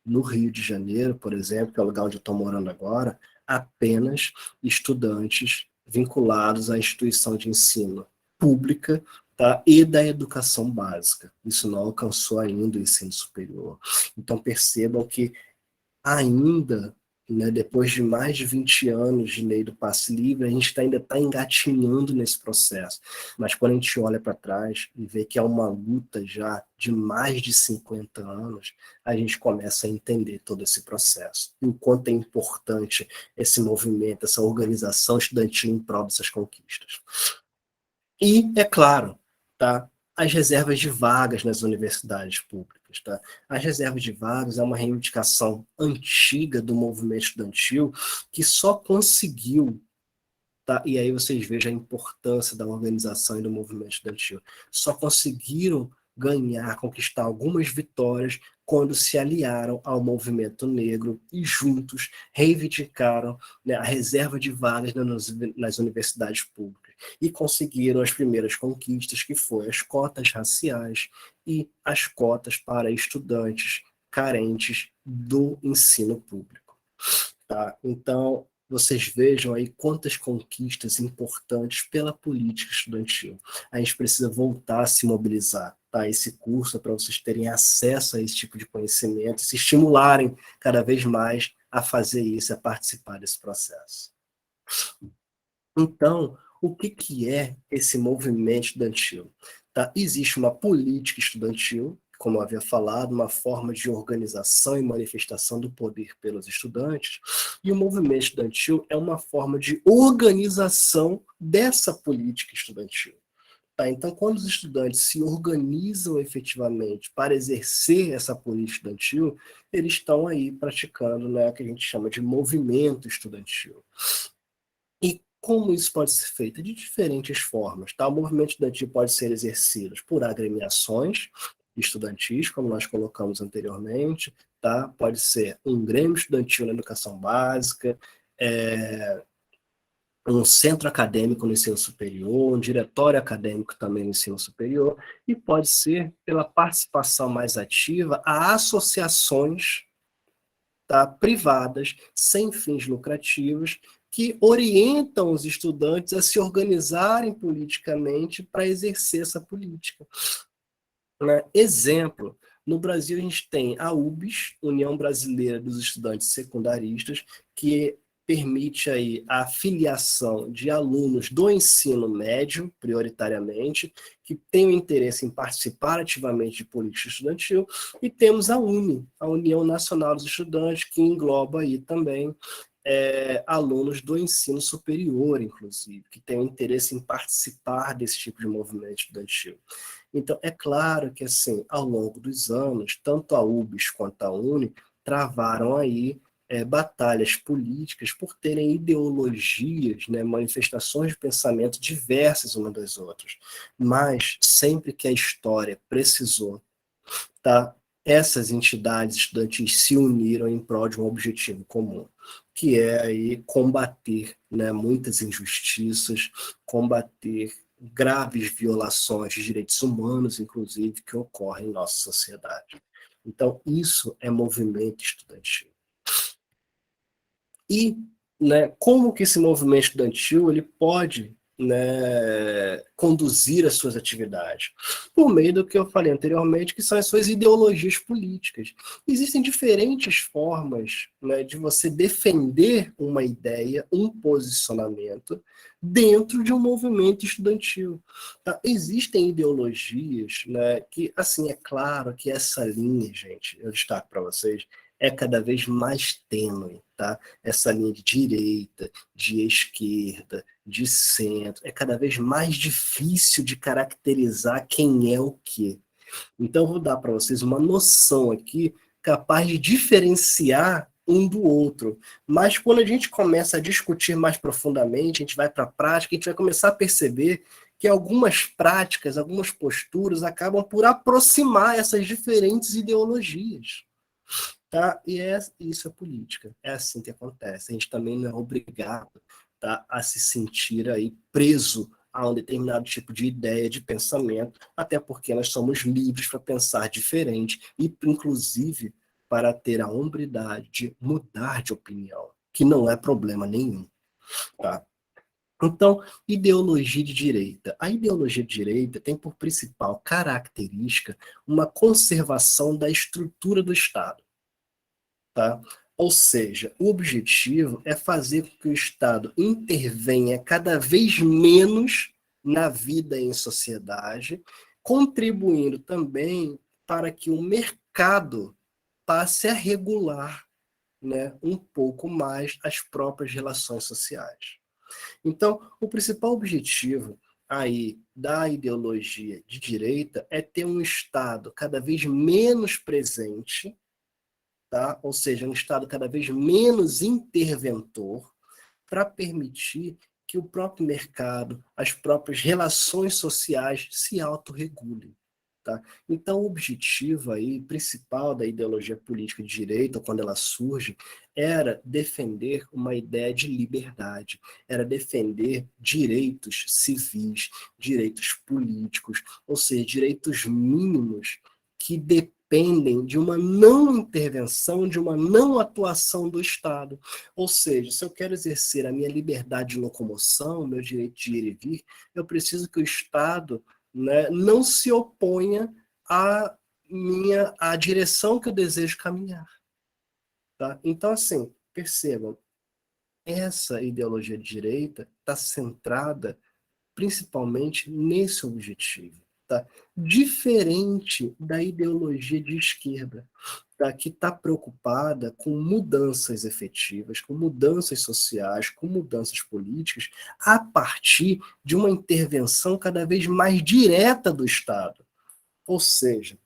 No Rio de Janeiro, por exemplo, que é o lugar onde eu estou morando agora, apenas estudantes vinculados à instituição de ensino pública, tá, e da educação básica. Isso não alcançou ainda o ensino superior. Então percebam que ainda, né, depois de mais de 20 anos de lei do passe livre, a gente ainda está engatinhando nesse processo. Mas quando a gente olha para trás e vê que é uma luta já de mais de 50 anos, a gente começa a entender todo esse processo. E o quanto é importante esse movimento, essa organização estudantil em prol dessas conquistas. E, é claro, tá, as reservas de vagas nas universidades públicas. Tá? As reservas de vagas é uma reivindicação antiga do movimento estudantil que só conseguiu, tá, e aí vocês vejam a importância da organização e do movimento estudantil, só conseguiram ganhar, conquistar algumas vitórias quando se aliaram ao movimento negro e juntos reivindicaram, né, a reserva de vagas nas universidades públicas. e conseguiram as primeiras conquistas, que foram as cotas raciais e as cotas para estudantes carentes do ensino público. Tá? Então, vocês vejam aí quantas conquistas importantes pela política estudantil. A gente precisa voltar a se mobilizar. Tá? Esse curso é para vocês terem acesso a esse tipo de conhecimento, se estimularem cada vez mais a fazer isso, a participar desse processo. Então, o que é esse movimento estudantil? Tá? Existe uma política estudantil, como eu havia falado, uma forma de organização e manifestação do poder pelos estudantes, e o movimento estudantil é uma forma de organização dessa política estudantil. Tá? Então, quando os estudantes se organizam efetivamente para exercer essa política estudantil, eles estão aí praticando, né, o que a gente chama de movimento estudantil. E como isso pode ser feito? De diferentes formas. Tá? O movimento estudantil pode ser exercido por agremiações estudantis, como nós colocamos anteriormente, tá? Pode ser um grêmio estudantil na educação básica, um centro acadêmico no ensino superior, um diretório acadêmico também no ensino superior, e pode ser pela participação mais ativa a associações, tá, privadas, sem fins lucrativos, que orientam os estudantes a se organizarem politicamente para exercer essa política. Né? Exemplo, no Brasil a gente tem a UBS, União Brasileira dos Estudantes Secundaristas, que permite aí a filiação de alunos do ensino médio, prioritariamente, que têm o interesse em participar ativamente de política estudantil, e temos a UNE, a União Nacional dos Estudantes, que engloba aí também alunos do ensino superior, inclusive, que têm o interesse em participar desse tipo de movimento estudantil. Então, é claro que, assim, ao longo dos anos, tanto a UBS quanto a UNE travaram aí batalhas políticas por terem ideologias, né, manifestações de pensamento diversas umas das outras. Mas, sempre que a história precisou, tá, essas entidades estudantis se uniram em prol de um objetivo comum, que é aí combater, né, muitas injustiças, combater graves violações de direitos humanos, inclusive, que ocorrem em nossa sociedade. Então, isso é movimento estudantil. E, né, como que esse movimento estudantil ele pode, né, conduzir as suas atividades? Por meio do que eu falei anteriormente, que são as suas ideologias políticas. Existem diferentes formas, né, de você defender uma ideia, um posicionamento, dentro de um movimento estudantil. Tá? Existem ideologias, né, que, assim, é claro que essa linha, gente, eu destaco para vocês, é cada vez mais tênue, tá? Essa linha de direita, de esquerda, de centro, é cada vez mais difícil de caracterizar quem é o quê. Então, eu vou dar para vocês uma noção aqui capaz de diferenciar um do outro. Mas quando a gente começa a discutir mais profundamente, a gente vai para a prática, a gente vai começar a perceber que algumas práticas, algumas posturas acabam por aproximar essas diferentes ideologias. Tá? E isso é política, é assim que acontece. A gente também não é obrigado, tá, a se sentir aí preso a um determinado tipo de ideia, de pensamento, até porque nós somos livres para pensar diferente e, inclusive, para ter a hombridade de mudar de opinião, que não é problema nenhum. Tá? Então, ideologia de direita. A ideologia de direita tem por principal característica uma conservação da estrutura do Estado. Tá? Ou seja, o objetivo é fazer com que o Estado intervenha cada vez menos na vida em sociedade, contribuindo também para que o mercado passe a regular, né, um pouco mais as próprias relações sociais. Então, o principal objetivo aí da ideologia de direita é ter um Estado cada vez menos presente, tá? Ou seja, um Estado cada vez menos interventor, para permitir que o próprio mercado, as próprias relações sociais se autorregulem. Tá? Então, o objetivo aí, principal da ideologia política de direita, quando ela surge, era defender uma ideia de liberdade, era defender direitos civis, direitos políticos, ou seja, direitos mínimos que dependem de uma não intervenção, de uma não atuação do Estado. Ou seja, se eu quero exercer a minha liberdade de locomoção, meu direito de ir e vir, eu preciso que o Estado, né, não se oponha à direção que eu desejo caminhar. Tá? Então, assim, percebam, essa ideologia de direita está centrada principalmente nesse objetivo. Tá? Diferente da ideologia de esquerda, tá? Que está preocupada com mudanças efetivas, com mudanças sociais, com mudanças políticas, a partir de uma intervenção cada vez mais direta do Estado. Ou seja,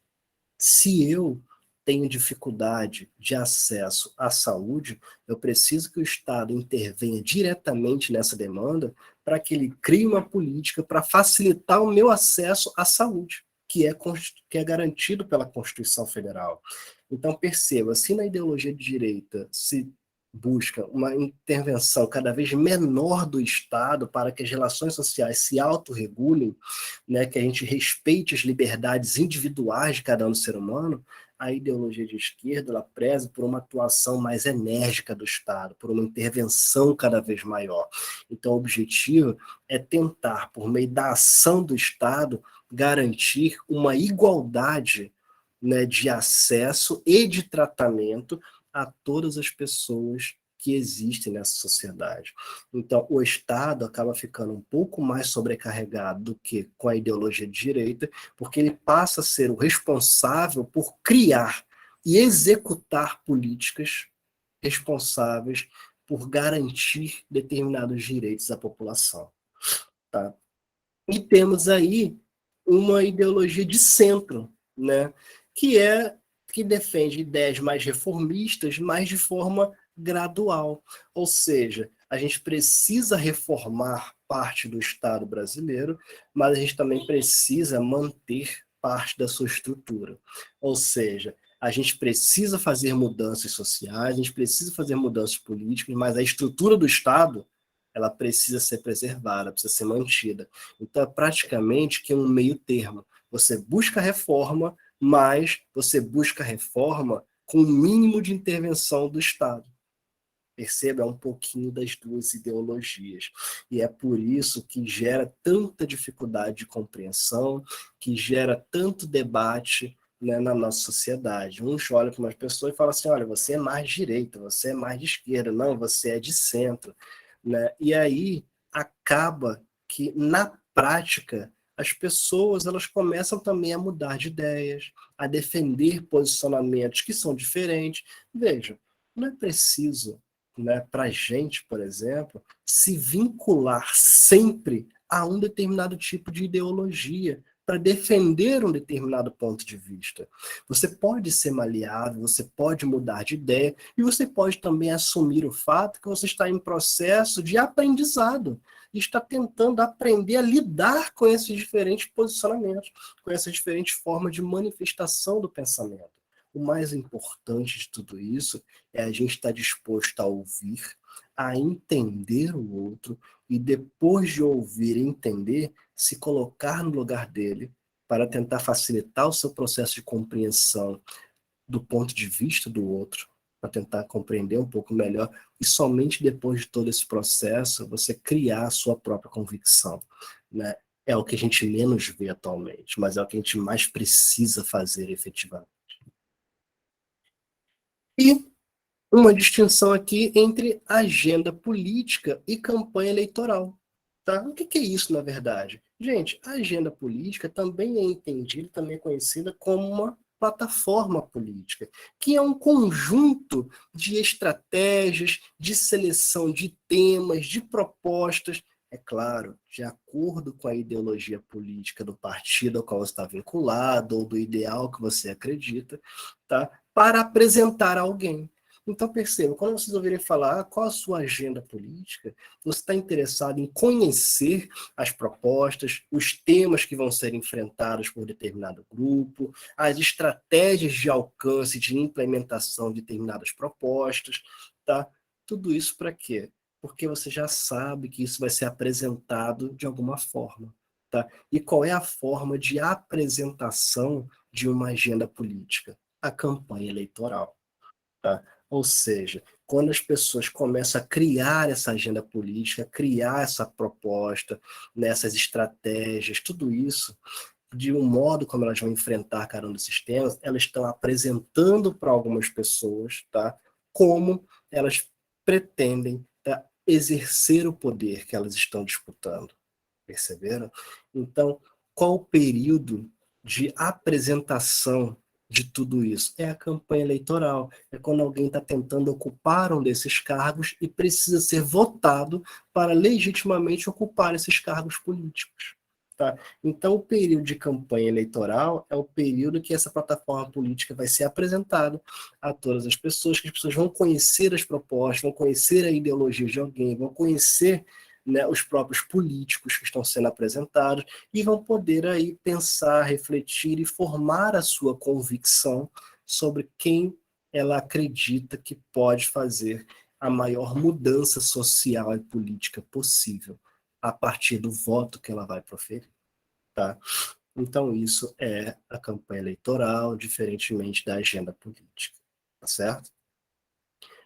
se eu tenho dificuldade de acesso à saúde, eu preciso que o Estado intervenha diretamente nessa demanda para que ele crie uma política para facilitar o meu acesso à saúde, que é garantido pela Constituição Federal. Então, perceba, se na ideologia de direita se busca uma intervenção cada vez menor do Estado para que as relações sociais se autorregulem, né, que a gente respeite as liberdades individuais de cada um ser humano, a ideologia de esquerda ela preza por uma atuação mais enérgica do Estado, por uma intervenção cada vez maior. Então, o objetivo é tentar, por meio da ação do Estado, garantir uma igualdade, né, de acesso e de tratamento a todas as pessoas que existem nessa sociedade. Então, o Estado acaba ficando um pouco mais sobrecarregado do que com a ideologia de direita, porque ele passa a ser o responsável por criar e executar políticas responsáveis por garantir determinados direitos à população. Tá? E temos aí uma ideologia de centro, né? que é que defende ideias mais reformistas, mas de forma gradual. Ou seja, a gente precisa reformar parte do Estado brasileiro, mas a gente também precisa manter parte da sua estrutura. Ou seja, a gente precisa fazer mudanças sociais, a gente precisa fazer mudanças políticas, mas a estrutura do Estado ela precisa ser preservada, precisa ser mantida. Então, é praticamente que um meio termo. Você busca reforma, mas você busca reforma com o mínimo de intervenção do Estado. Perceba, é um pouquinho das duas ideologias. E é por isso que gera tanta dificuldade de compreensão, que gera tanto debate, né, na nossa sociedade. Uns olham para umas pessoas e falam assim, olha, você é mais de direita, você é mais de esquerda, não, você é de centro. Né? E aí acaba que, na prática, as pessoas elas começam também a mudar de ideias, a defender posicionamentos que são diferentes. Veja, não é preciso, né, para a gente, por exemplo, se vincular sempre a um determinado tipo de ideologia para defender um determinado ponto de vista. Você pode ser maleável, você pode mudar de ideia e você pode também assumir o fato que você está em processo de aprendizado e está tentando aprender a lidar com esses diferentes posicionamentos, com essas diferentes formas de manifestação do pensamento. O mais importante de tudo isso é a gente estar disposto a ouvir, a entender o outro e depois de ouvir e entender, se colocar no lugar dele para tentar facilitar o seu processo de compreensão do ponto de vista do outro, para tentar compreender um pouco melhor e somente depois de todo esse processo você criar a sua própria convicção, né? É o que a gente menos vê atualmente, mas é o que a gente mais precisa fazer efetivamente. E uma distinção aqui entre agenda política e campanha eleitoral. Tá? O que é isso, na verdade? Gente, a agenda política também é entendida, também é conhecida como uma plataforma política, que é um conjunto de estratégias, de seleção de temas, de propostas, é claro, de acordo com a ideologia política do partido ao qual você está vinculado, ou do ideal que você acredita, tá? Para apresentar alguém. Então, perceba, quando vocês ouvirem falar qual a sua agenda política, você está interessado em conhecer as propostas, os temas que vão ser enfrentados por determinado grupo, as estratégias de alcance, de implementação de determinadas propostas, tá? Tudo isso para quê? Porque você já sabe que isso vai ser apresentado de alguma forma, tá? E qual é a forma de apresentação de uma agenda política? A campanha eleitoral. Tá? Ou seja, quando as pessoas começam a criar essa agenda política, criar essa proposta, nessas estratégias, tudo isso, de um modo como elas vão enfrentar cada um desses temas, elas estão apresentando para algumas pessoas, tá? Como elas pretendem, tá, exercer o poder que elas estão disputando. Perceberam? Então, qual o período de apresentação de tudo isso? É a campanha eleitoral. É quando alguém está tentando ocupar um desses cargos e precisa ser votado para legitimamente ocupar esses cargos políticos. Tá? Então, o período de campanha eleitoral é o período que essa plataforma política vai ser apresentada a todas as pessoas, que as pessoas vão conhecer as propostas, vão conhecer a ideologia de alguém, vão conhecer, né, os próprios políticos que estão sendo apresentados e vão poder aí pensar, refletir e formar a sua convicção sobre quem ela acredita que pode fazer a maior mudança social e política possível a partir do voto que ela vai proferir, tá? Então isso é a campanha eleitoral, diferentemente da agenda política, tá certo?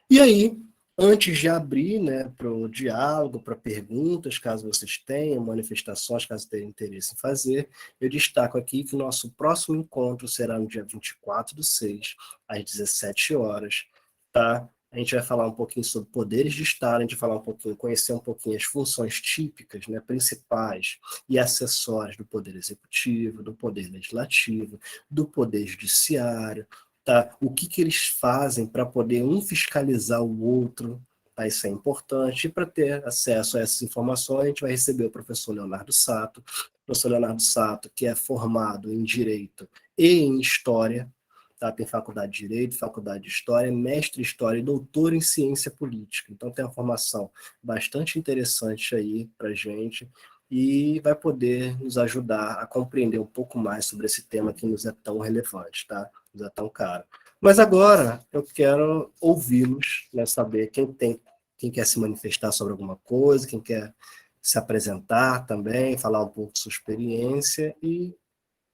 E aí, antes de abrir, né, para o diálogo, para perguntas, caso vocês tenham, manifestações, caso tenham interesse em fazer, eu destaco aqui que o nosso próximo encontro será no dia 24/6, às 17 horas, tá? A gente vai falar um pouquinho sobre poderes de Estado, a gente vai falar um pouquinho, conhecer um pouquinho as funções típicas, né, principais e acessórias do Poder Executivo, do Poder Legislativo, do Poder Judiciário, tá? O que eles fazem para poder um fiscalizar o outro, tá? Isso é importante. E para ter acesso a essas informações, a gente vai receber o professor Leonardo Sato. O professor Leonardo Sato, que é formado em Direito e em História, tá? Tem faculdade de Direito, faculdade de História, mestre em História e doutor em Ciência Política. Então tem uma formação bastante interessante aí para a gente e vai poder nos ajudar a compreender um pouco mais sobre esse tema que nos é tão relevante, tá? Nos é tão caro. Mas agora eu quero ouvi-los, né, saber quem quer se manifestar sobre alguma coisa, quem quer se apresentar também, falar um pouco de sua experiência e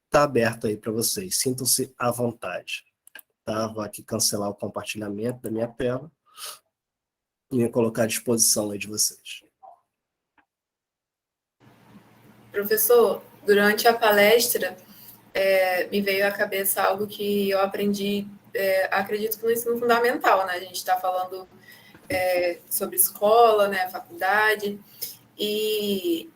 está aberto aí para vocês. Sintam-se à vontade. Tá? Vou aqui cancelar o compartilhamento da minha tela e me colocar à disposição aí de vocês. Professor, durante a palestra, me veio à cabeça algo que eu aprendi, acredito que no ensino fundamental, né? A gente está falando sobre escola, né, faculdade, e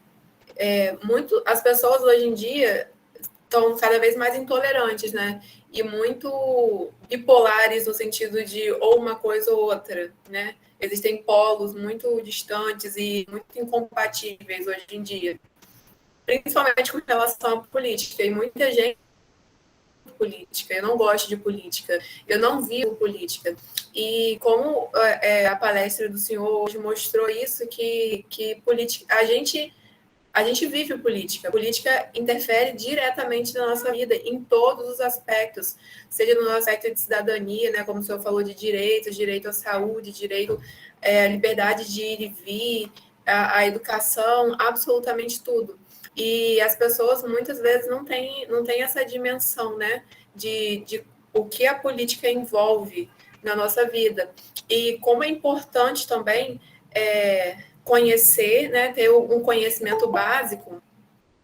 as pessoas hoje em dia estão cada vez mais intolerantes, né? E muito bipolares no sentido de ou uma coisa ou outra, né? Existem polos muito distantes e muito incompatíveis hoje em dia, principalmente com relação à política. E muita gente política, eu não gosto de política, eu não vivo política. E como a palestra do senhor hoje mostrou isso, que política, a gente vive política. A política interfere diretamente na nossa vida, em todos os aspectos, seja no aspecto de cidadania, né, como o senhor falou, de direitos, direito à saúde, direito à liberdade de ir e vir, a educação, absolutamente tudo. E as pessoas muitas vezes não têm essa dimensão, né, de o que a política envolve na nossa vida. E como é importante também conhecer, né, ter um conhecimento básico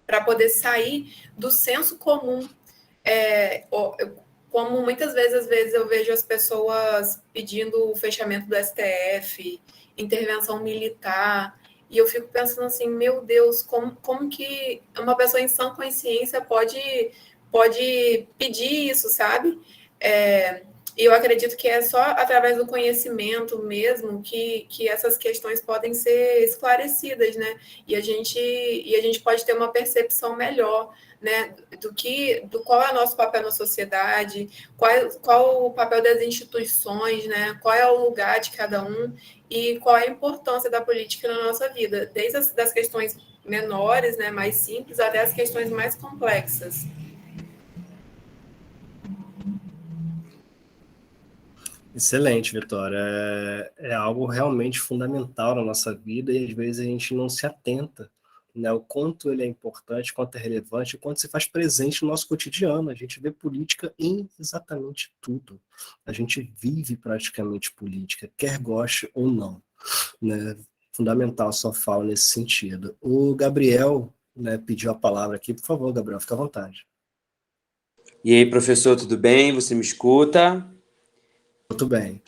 para poder sair do senso comum. Como muitas vezes, às vezes, eu vejo as pessoas pedindo o fechamento do STF, intervenção militar, e eu fico pensando assim, meu Deus, como que uma pessoa em sã consciência pode pedir isso, sabe? E eu acredito que é só através do conhecimento mesmo que essas questões podem ser esclarecidas, né? E a gente pode ter uma percepção melhor, né, do qual é o nosso papel na sociedade, qual o papel das instituições, né? Qual é o lugar de cada um e qual é a importância da política na nossa vida, desde as das questões menores, né, mais simples, até as questões mais complexas. Excelente, Vitória. É algo realmente fundamental na nossa vida e às vezes a gente não se atenta, né? O quanto ele é importante, quanto é relevante, quanto se faz presente no nosso cotidiano. A gente vê política em exatamente tudo. A gente vive praticamente política, quer goste ou não, né? Fundamental a sua fala nesse sentido. O Gabriel, né, pediu a palavra aqui. Por favor, Gabriel, fica à vontade. E aí, professor, tudo bem? Você me escuta? Muito bem.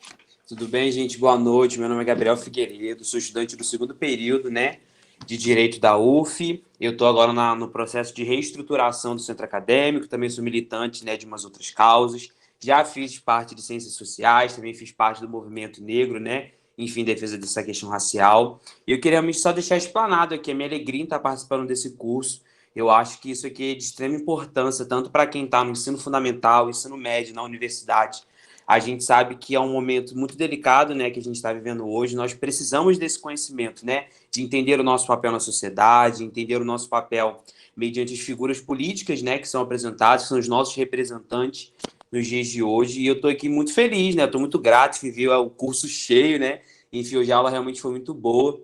Tudo bem, gente? Boa noite. Meu nome é Gabriel Figueiredo, sou estudante do segundo período, né, de Direito da UF. Eu estou agora no processo de reestruturação do centro acadêmico, também sou militante, né, de umas outras causas. Já fiz parte de ciências sociais, também fiz parte do movimento negro, né, enfim, defesa dessa questão racial. E eu queria realmente só deixar explanado aqui a minha alegria em estar participando desse curso. Eu acho que isso aqui é de extrema importância, tanto para quem está no ensino fundamental, ensino médio, na universidade. A gente sabe que é um momento muito delicado, né, que a gente está vivendo hoje. Nós precisamos desse conhecimento, né, de entender o nosso papel na sociedade, entender o nosso papel mediante as figuras políticas, né, que são apresentadas, que são os nossos representantes nos dias de hoje. E eu estou aqui muito feliz, né, estou muito grato que vi o curso cheio, né. Enfim, hoje a aula realmente foi muito boa.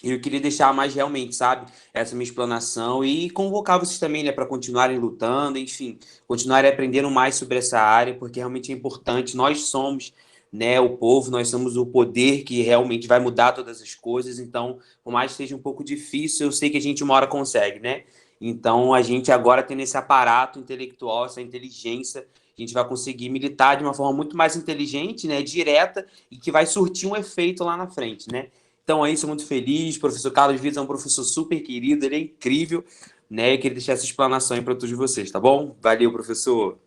E eu queria deixar mais realmente, sabe, essa minha explanação e convocar vocês também, né, para continuarem lutando, enfim, continuarem aprendendo mais sobre essa área, porque realmente é importante. Nós somos, né, o povo, nós somos o poder que realmente vai mudar todas as coisas. Então, por mais que seja um pouco difícil, eu sei que a gente uma hora consegue, né? Então, a gente agora tendo esse aparato intelectual, essa inteligência, a gente vai conseguir militar de uma forma muito mais inteligente, né, direta e que vai surtir um efeito lá na frente, né? Então, aí, sou muito feliz. O professor Carlos Vitor é um professor super querido, ele é incrível, né? Eu queria deixar essa explanação aí para todos vocês, tá bom? Valeu, professor.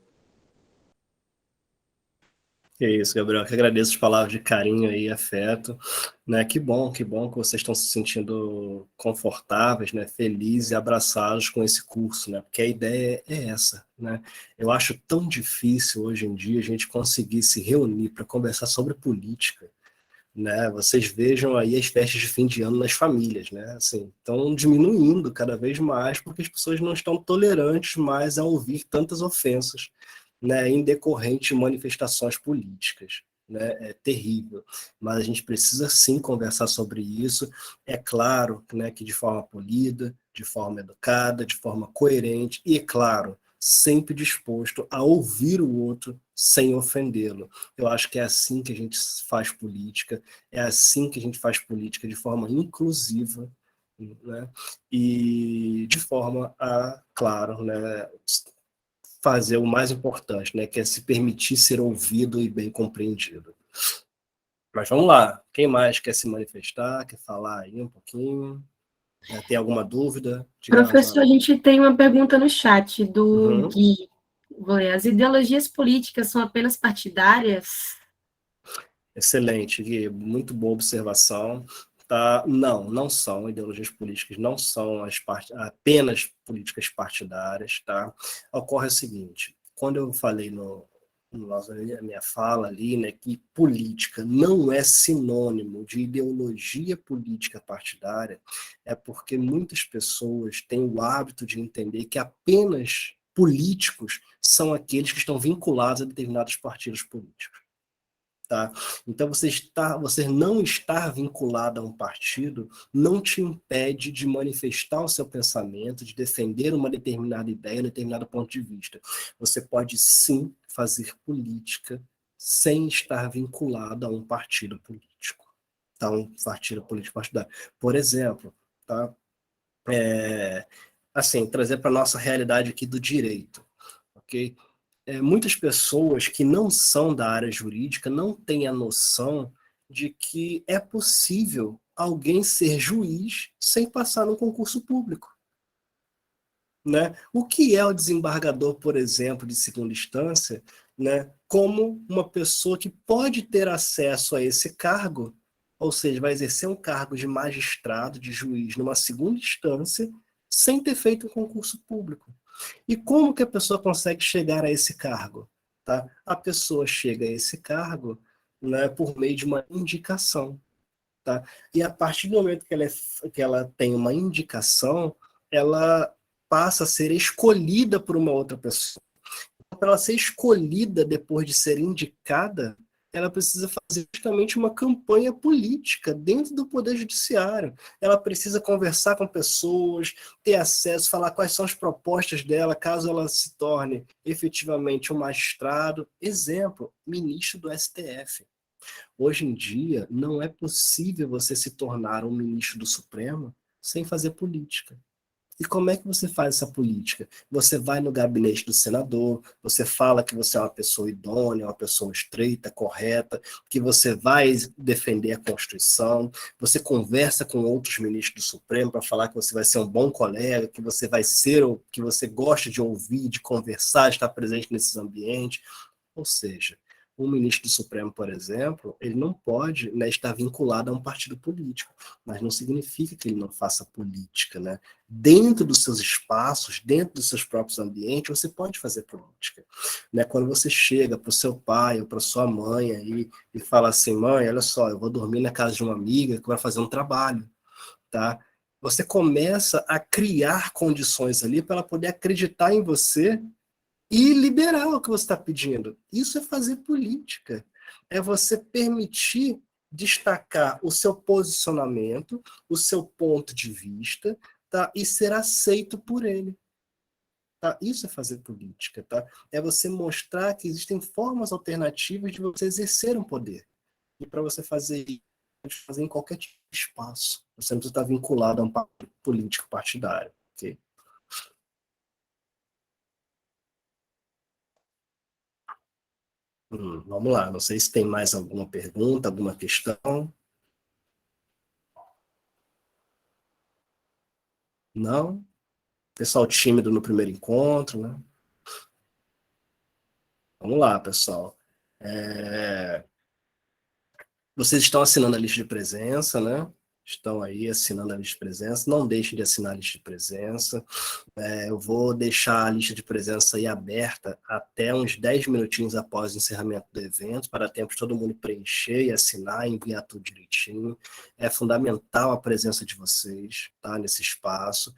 Que isso, Gabriel, que agradeço as palavras de carinho e afeto, né? Que bom que vocês estão se sentindo confortáveis, né? Felizes e abraçados com esse curso, né? Porque a ideia é essa, né? Eu acho tão difícil hoje em dia a gente conseguir se reunir para conversar sobre política, né? Vocês vejam aí as festas de fim de ano nas famílias, né? Assim, estão diminuindo cada vez mais porque as pessoas não estão tolerantes mais a ouvir tantas ofensas, né, em decorrente de manifestações políticas. Né, é terrível, mas a gente precisa sim conversar sobre isso. É claro, né, que de forma polida, de forma educada, de forma coerente e, claro, sempre disposto a ouvir o outro sem ofendê-lo. Eu acho que é assim que a gente faz política, é assim que a gente faz política de forma inclusiva, né, e de forma a, claro, né, fazer o mais importante, né, que é se permitir ser ouvido e bem compreendido. Mas vamos lá, quem mais quer se manifestar, quer falar aí um pouquinho? Tem alguma dúvida? Diga lá, Professor, a Joana. gente tem uma pergunta no chat do Uhum. Gui. Vou ler. As ideologias políticas são apenas partidárias? Excelente, Gui, muito boa observação. Tá? Não, não são ideologias políticas, não são apenas políticas partidárias. Tá? Ocorre o seguinte, quando eu falei na minha fala ali, né, que política não é sinônimo de ideologia política partidária, é porque muitas pessoas têm o hábito de entender que apenas políticos são aqueles que estão vinculados a determinados partidos políticos. Tá? Então, você não estar vinculado a um partido não te impede de manifestar o seu pensamento, de defender uma determinada ideia, um determinado ponto de vista. Você pode sim fazer política sem estar vinculado a um partido político. Tá? Um partido político partidário. Por exemplo, tá? Assim, trazer para a nossa realidade aqui do direito. Ok? Muitas pessoas que não são da área jurídica não têm a noção de que é possível alguém ser juiz sem passar no concurso público. Né? O que é o desembargador, por exemplo, de segunda instância, né, como uma pessoa que pode ter acesso a esse cargo, ou seja, vai exercer um cargo de magistrado, de juiz, numa segunda instância, sem ter feito um concurso público. E como que a pessoa consegue chegar a esse cargo? Tá? A pessoa chega a esse cargo, né, por meio de uma indicação. Tá? E a partir do momento que ela tem uma indicação, ela passa a ser escolhida por uma outra pessoa. Para ela ser escolhida depois de ser indicada, ela precisa fazer justamente uma campanha política dentro do Poder Judiciário. Ela precisa conversar com pessoas, ter acesso, falar quais são as propostas dela, caso ela se torne efetivamente um magistrado. Exemplo, ministro do STF. Hoje em dia, não é possível você se tornar um ministro do Supremo sem fazer política. E como é que você faz essa política? Você vai no gabinete do senador, você fala que você é uma pessoa idônea, uma pessoa estreita, correta, que você vai defender a Constituição, você conversa com outros ministros do Supremo para falar que você vai ser um bom colega, que você vai ser o que você gosta de ouvir, de conversar, de estar presente nesses ambientes. Ou seja, um ministro do Supremo, por exemplo, ele não pode, né, estar vinculado a um partido político, mas não significa que ele não faça política, né? Dentro dos seus espaços, dentro dos seus próprios ambientes, você pode fazer política, né? Quando você chega para o seu pai ou para sua mãe aí, e fala assim, mãe, olha só, eu vou dormir na casa de uma amiga que vai fazer um trabalho, tá? Você começa a criar condições ali para ela poder acreditar em você e liberar o que você está pedindo. Isso é fazer política. É você permitir destacar o seu posicionamento, o seu ponto de vista, tá? E ser aceito por ele. Tá? Isso é fazer política. Tá? É você mostrar que existem formas alternativas de você exercer um poder. E para você fazer isso, pode fazer em qualquer tipo de espaço. Você não precisa estar vinculado a um partido político partidário. Okay? Vamos lá, não sei se tem mais alguma pergunta, alguma questão. Não? Pessoal tímido no primeiro encontro, né? Vamos lá, pessoal. Vocês estão assinando a lista de presença, né? Estão aí assinando a lista de presença. Não deixem de assinar a lista de presença. Eu vou deixar a lista de presença aí aberta até uns 10 minutinhos após o encerramento do evento, para dar tempo de todo mundo preencher e assinar, enviar tudo direitinho. É fundamental a presença de vocês, tá, nesse espaço.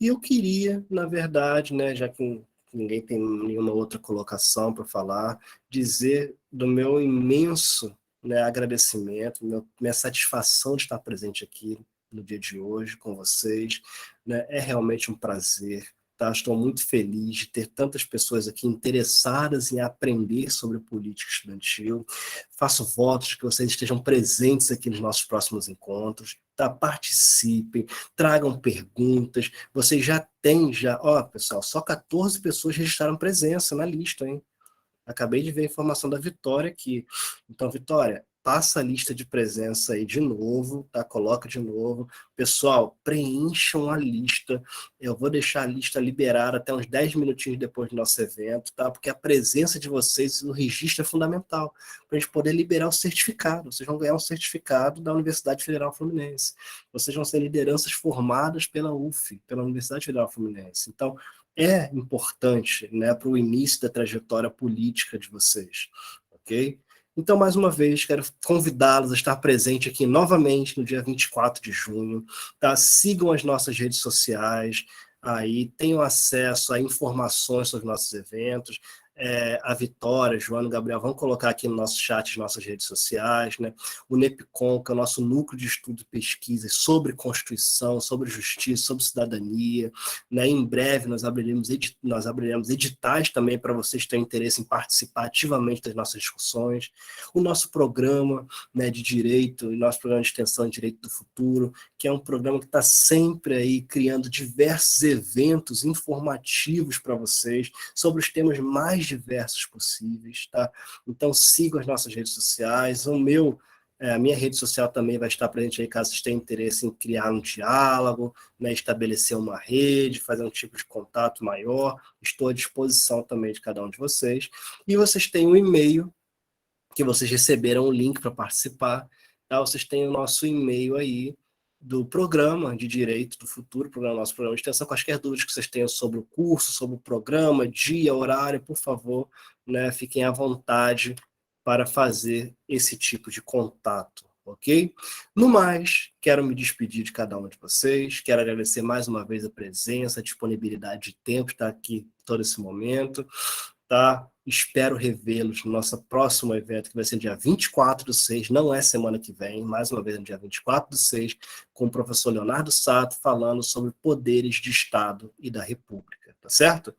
E eu queria, na verdade, né, já que ninguém tem nenhuma outra colocação para falar, dizer do meu imenso, né, agradecimento, minha satisfação de estar presente aqui no dia de hoje com vocês, né? É realmente um prazer, tá? Estou muito feliz de ter tantas pessoas aqui interessadas em aprender sobre política estudantil. Faço votos de que vocês estejam presentes aqui nos nossos próximos encontros, tá? Participem, tragam perguntas. Vocês já têm, ó, pessoal, só 14 pessoas registraram presença na lista, hein? Acabei de ver a informação da Vitória aqui. Então, Vitória, passa a lista de presença aí de novo, tá? Coloca de novo. Pessoal, preencham a lista. Eu vou deixar a lista liberada até uns 10 minutinhos depois do nosso evento, tá? Porque a presença de vocês no registro é fundamental para a gente poder liberar o certificado. Vocês vão ganhar um certificado da Universidade Federal Fluminense. Vocês vão ser lideranças formadas pela UF, pela Universidade Federal Fluminense. Então, é importante, né, para o início da trajetória política de vocês, ok? Então, mais uma vez, quero convidá-los a estar presente aqui novamente no dia 24 de junho, tá? Sigam as nossas redes sociais, aí tenham acesso a informações sobre nossos eventos, a Vitória, Joana e Gabriel vão colocar aqui no nosso chat as nossas redes sociais, né? O NEPCOM, que é o nosso núcleo de estudo e pesquisa sobre Constituição, sobre justiça, sobre cidadania, né? Em breve nós abriremos editais também para vocês terem interesse em participar ativamente das nossas discussões. O nosso programa, né, de direito, e nosso programa de extensão de Direito do Futuro, que é um programa que está sempre aí criando diversos eventos informativos para vocês sobre os temas mais diversos possíveis, tá? Então sigam as nossas redes sociais, o meu A minha rede social também vai estar presente aí, caso vocês tenham interesse em criar um diálogo, né, estabelecer uma rede, fazer um tipo de contato maior. Estou à disposição também de cada um de vocês. E vocês têm um e-mail, que vocês receberam o link para participar. Tá? Vocês têm o nosso e-mail aí do programa de Direito do Futuro, nosso programa de extensão. Quaisquer dúvidas que vocês tenham sobre o curso, sobre o programa, dia, horário, por favor, né, fiquem à vontade para fazer esse tipo de contato, ok? No mais, quero me despedir de cada um de vocês, quero agradecer mais uma vez a presença, a disponibilidade de tempo de estar aqui todo esse momento, tá? Espero revê-los no nosso próximo evento, que vai ser dia 24/6, não é semana que vem, mais uma vez no dia 24/6, com o professor Leonardo Sato, falando sobre poderes de Estado e da República, tá certo?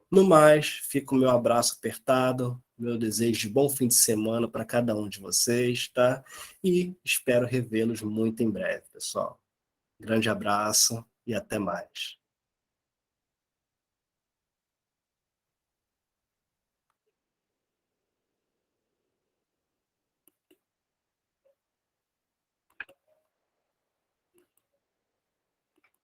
No mais, fica o meu abraço apertado, meu desejo de bom fim de semana para cada um de vocês, tá? E espero revê-los muito em breve, pessoal. Grande abraço e até mais.